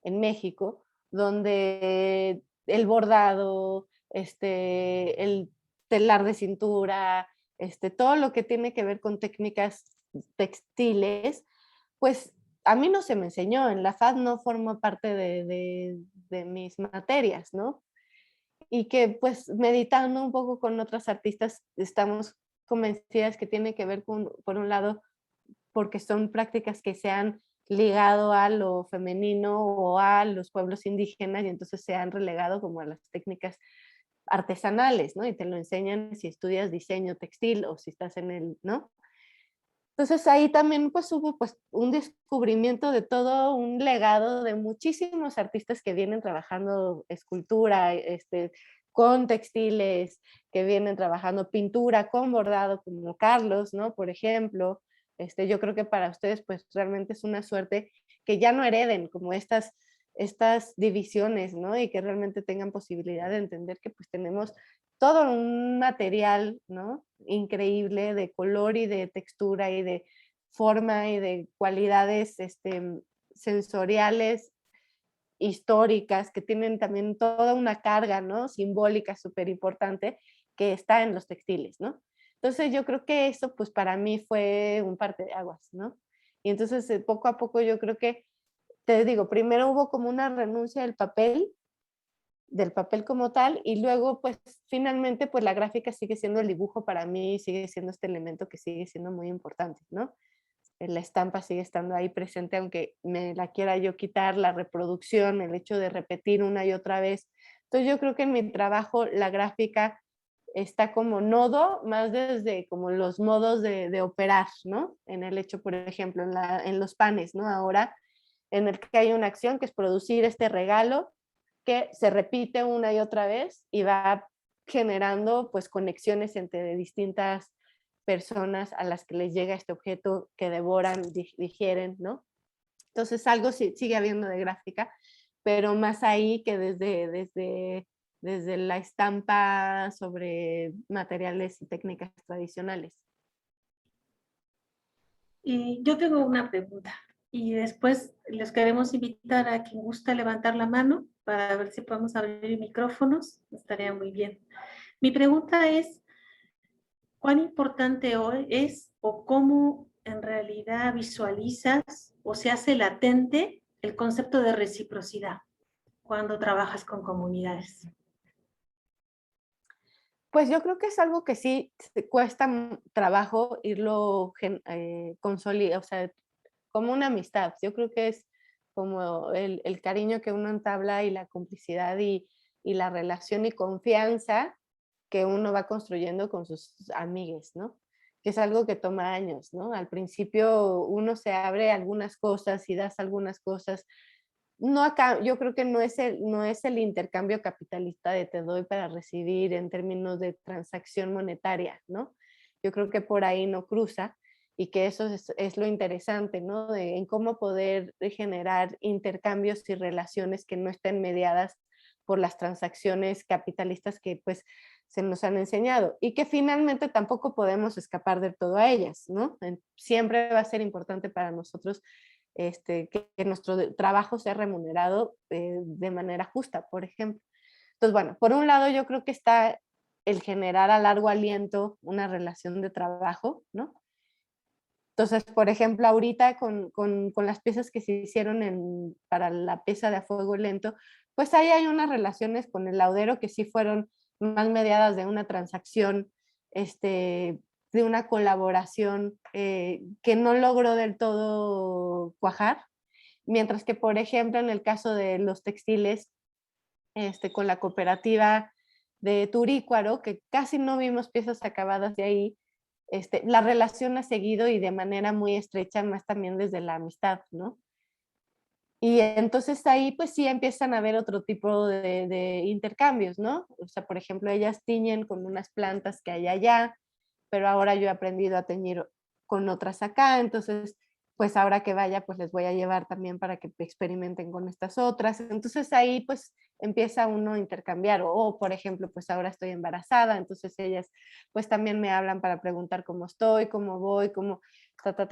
en México, donde el bordado, el telar de cintura, todo lo que tiene que ver con técnicas textiles, pues a mí no se me enseñó, en la FAD no formó parte de mis materias, ¿no? Y que pues meditando un poco con otras artistas estamos convencidas que tiene que ver con, por un lado, porque son prácticas que se han ligado a lo femenino o a los pueblos indígenas y entonces se han relegado como a las técnicas artesanales, ¿no? Y te lo enseñan si estudias diseño textil o si estás en el, ¿no? Entonces ahí también pues hubo pues un descubrimiento de todo un legado de muchísimos artistas que vienen trabajando escultura, con textiles, que vienen trabajando pintura con bordado, como Carlos, ¿no? Por ejemplo, yo creo que para ustedes pues realmente es una suerte que ya no hereden como estas divisiones, ¿no? Y que realmente tengan posibilidad de entender que pues tenemos todo un material, ¿no? Increíble de color y de textura y de forma y de cualidades sensoriales, históricas, que tienen también toda una carga, ¿no? Simbólica súper importante que está en los textiles, ¿no? Entonces yo creo que eso pues para mí fue un parteaguas, ¿no? Y entonces poco a poco yo creo que, te digo, primero hubo como una renuncia del papel como tal, y luego pues finalmente pues la gráfica sigue siendo el dibujo para mí, sigue siendo este elemento que sigue siendo muy importante, ¿no? La estampa sigue estando ahí presente, aunque me la quiera yo quitar, la reproducción, el hecho de repetir una y otra vez. Entonces yo creo que en mi trabajo la gráfica está como nodo, más desde como los modos de operar, ¿no? En el hecho, por ejemplo, en los panes, ¿no? Ahora, en el que hay una acción que es producir este regalo, que se repite una y otra vez y va generando pues conexiones entre distintas personas a las que les llega este objeto que devoran, digieren, ¿no? Entonces algo sigue habiendo de gráfica, pero más ahí que desde la estampa sobre materiales y técnicas tradicionales.
Y yo tengo una pregunta y después les queremos invitar a quien gusta levantar la mano para ver si podemos abrir micrófonos. Estaría muy bien. Mi pregunta es, ¿cuán importante hoy es o cómo en realidad visualizas o se hace latente el concepto de reciprocidad cuando trabajas con comunidades?
Pues yo creo que es algo que sí cuesta trabajo irlo consolidando, o sea, como una amistad. Yo creo que es como el cariño que uno entabla y la complicidad y la relación y confianza que uno va construyendo con sus amigues, ¿no? Que es algo que toma años, ¿no? Al principio uno se abre algunas cosas y das algunas cosas. No acá, yo creo que no es el intercambio capitalista de te doy para recibir en términos de transacción monetaria, ¿no? Yo creo que por ahí no cruza y que eso es lo interesante, ¿no? En cómo poder generar intercambios y relaciones que no estén mediadas por las transacciones capitalistas que pues se nos han enseñado y que finalmente tampoco podemos escapar de todo a ellas, ¿no? Siempre va a ser importante para nosotros que nuestro trabajo sea remunerado de manera justa, por ejemplo. Entonces, bueno, por un lado yo creo que está el generar a largo aliento una relación de trabajo, ¿no? Entonces, por ejemplo, ahorita con las piezas que se hicieron para la pieza de a fuego lento, pues ahí hay unas relaciones con el laudero que sí fueron más mediadas de una transacción, de una colaboración que no logró del todo cuajar, mientras que, por ejemplo, en el caso de los textiles, con la cooperativa de Turícuaro, que casi no vimos piezas acabadas de ahí, la relación ha seguido y de manera muy estrecha, más también desde la amistad, ¿no? Y entonces ahí pues sí empiezan a haber otro tipo de intercambios, ¿no? O sea, por ejemplo, ellas tiñen con unas plantas que hay allá, pero ahora yo he aprendido a teñir con otras acá, entonces pues ahora que vaya pues les voy a llevar también para que experimenten con estas otras. Entonces ahí pues empieza uno a intercambiar, o por ejemplo pues ahora estoy embarazada, entonces ellas pues también me hablan para preguntar cómo estoy, cómo voy, cómo...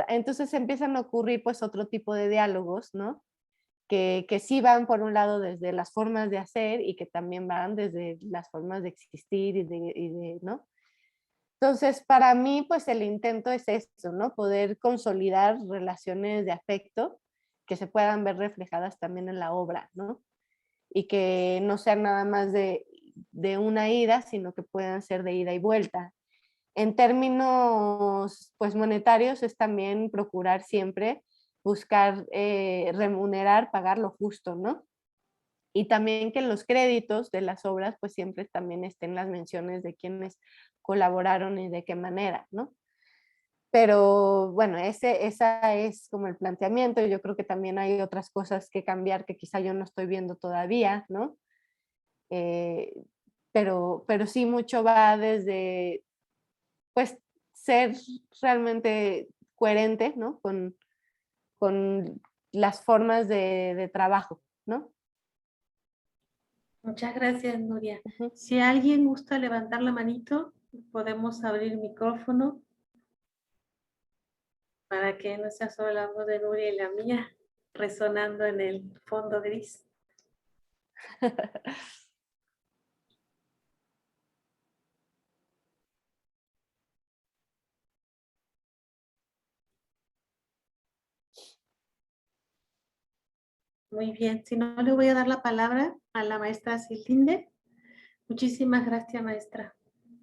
Entonces empiezan a ocurrir pues otro tipo de diálogos, ¿no? Que sí van por un lado desde las formas de hacer y que también van desde las formas de existir ¿no? Entonces, para mí, pues el intento es eso, ¿no? Poder consolidar relaciones de afecto que se puedan ver reflejadas también en la obra, ¿no? Y que no sean nada más de una ida, sino que puedan ser de ida y vuelta. En términos, pues, monetarios es también procurar siempre buscar remunerar, pagar lo justo, ¿no? Y también que en los créditos de las obras, pues siempre también estén las menciones de quienes colaboraron y de qué manera, ¿no? Pero bueno, esa es como el planteamiento. Yo creo que también hay otras cosas que cambiar que quizá yo no estoy viendo todavía, ¿no? Pero sí mucho va desde, pues, ser realmente coherente, ¿no? Con las formas de trabajo, ¿no?
Muchas gracias, Nuria.
Ujú.
Si alguien gusta levantar la manito, podemos abrir el micrófono para que no sea solo la voz de Nuria y la mía resonando en el fondo gris. Muy bien, si no le voy a dar la palabra a la maestra Silinde. Muchísimas gracias, maestra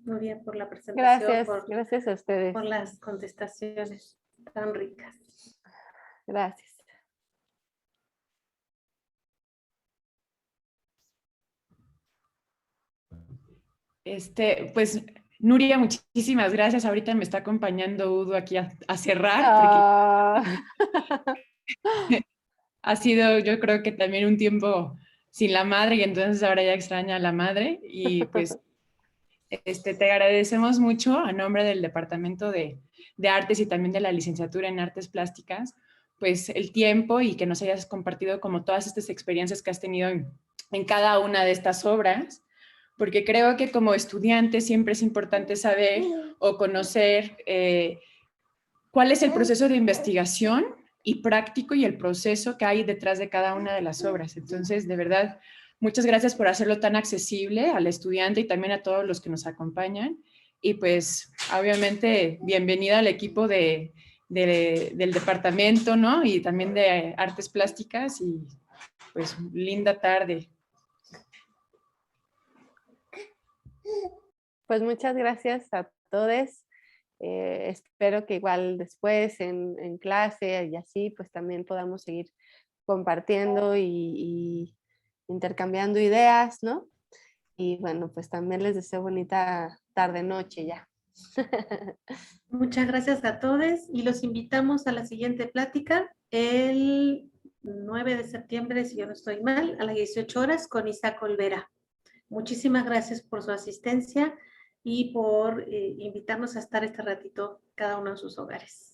Nuria, por la presentación,
Gracias a ustedes.
por las contestaciones tan ricas.
Gracias.
Pues Nuria, muchísimas gracias. Ahorita me está acompañando Udo aquí a cerrar,
Ah.
porque ha sido, yo creo que también un tiempo sin la madre y entonces ahora ya extraña a la madre. Y pues te agradecemos mucho a nombre del Departamento de Artes y también de la licenciatura en Artes Plásticas, pues el tiempo y que nos hayas compartido como todas estas experiencias que has tenido en cada una de estas obras, porque creo que como estudiante siempre es importante saber o conocer cuál es el proceso de investigación y práctico y el proceso que hay detrás de cada una de las obras. Entonces, de verdad, muchas gracias por hacerlo tan accesible al estudiante y también a todos los que nos acompañan. Y pues, obviamente, bienvenida al equipo del departamento, ¿no? Y también de Artes Plásticas y pues, linda tarde.
Pues muchas gracias a todos. Espero que igual después en clase y así, pues también podamos seguir compartiendo y intercambiando ideas, ¿no? Y bueno, pues también les deseo bonita tarde-noche ya.
Muchas gracias a todos y los invitamos a la siguiente plática el 9 de septiembre, si yo no estoy mal, a las 18 horas con Isaac Olvera. Muchísimas gracias por su asistencia y por invitarnos a estar este ratito cada uno en sus hogares.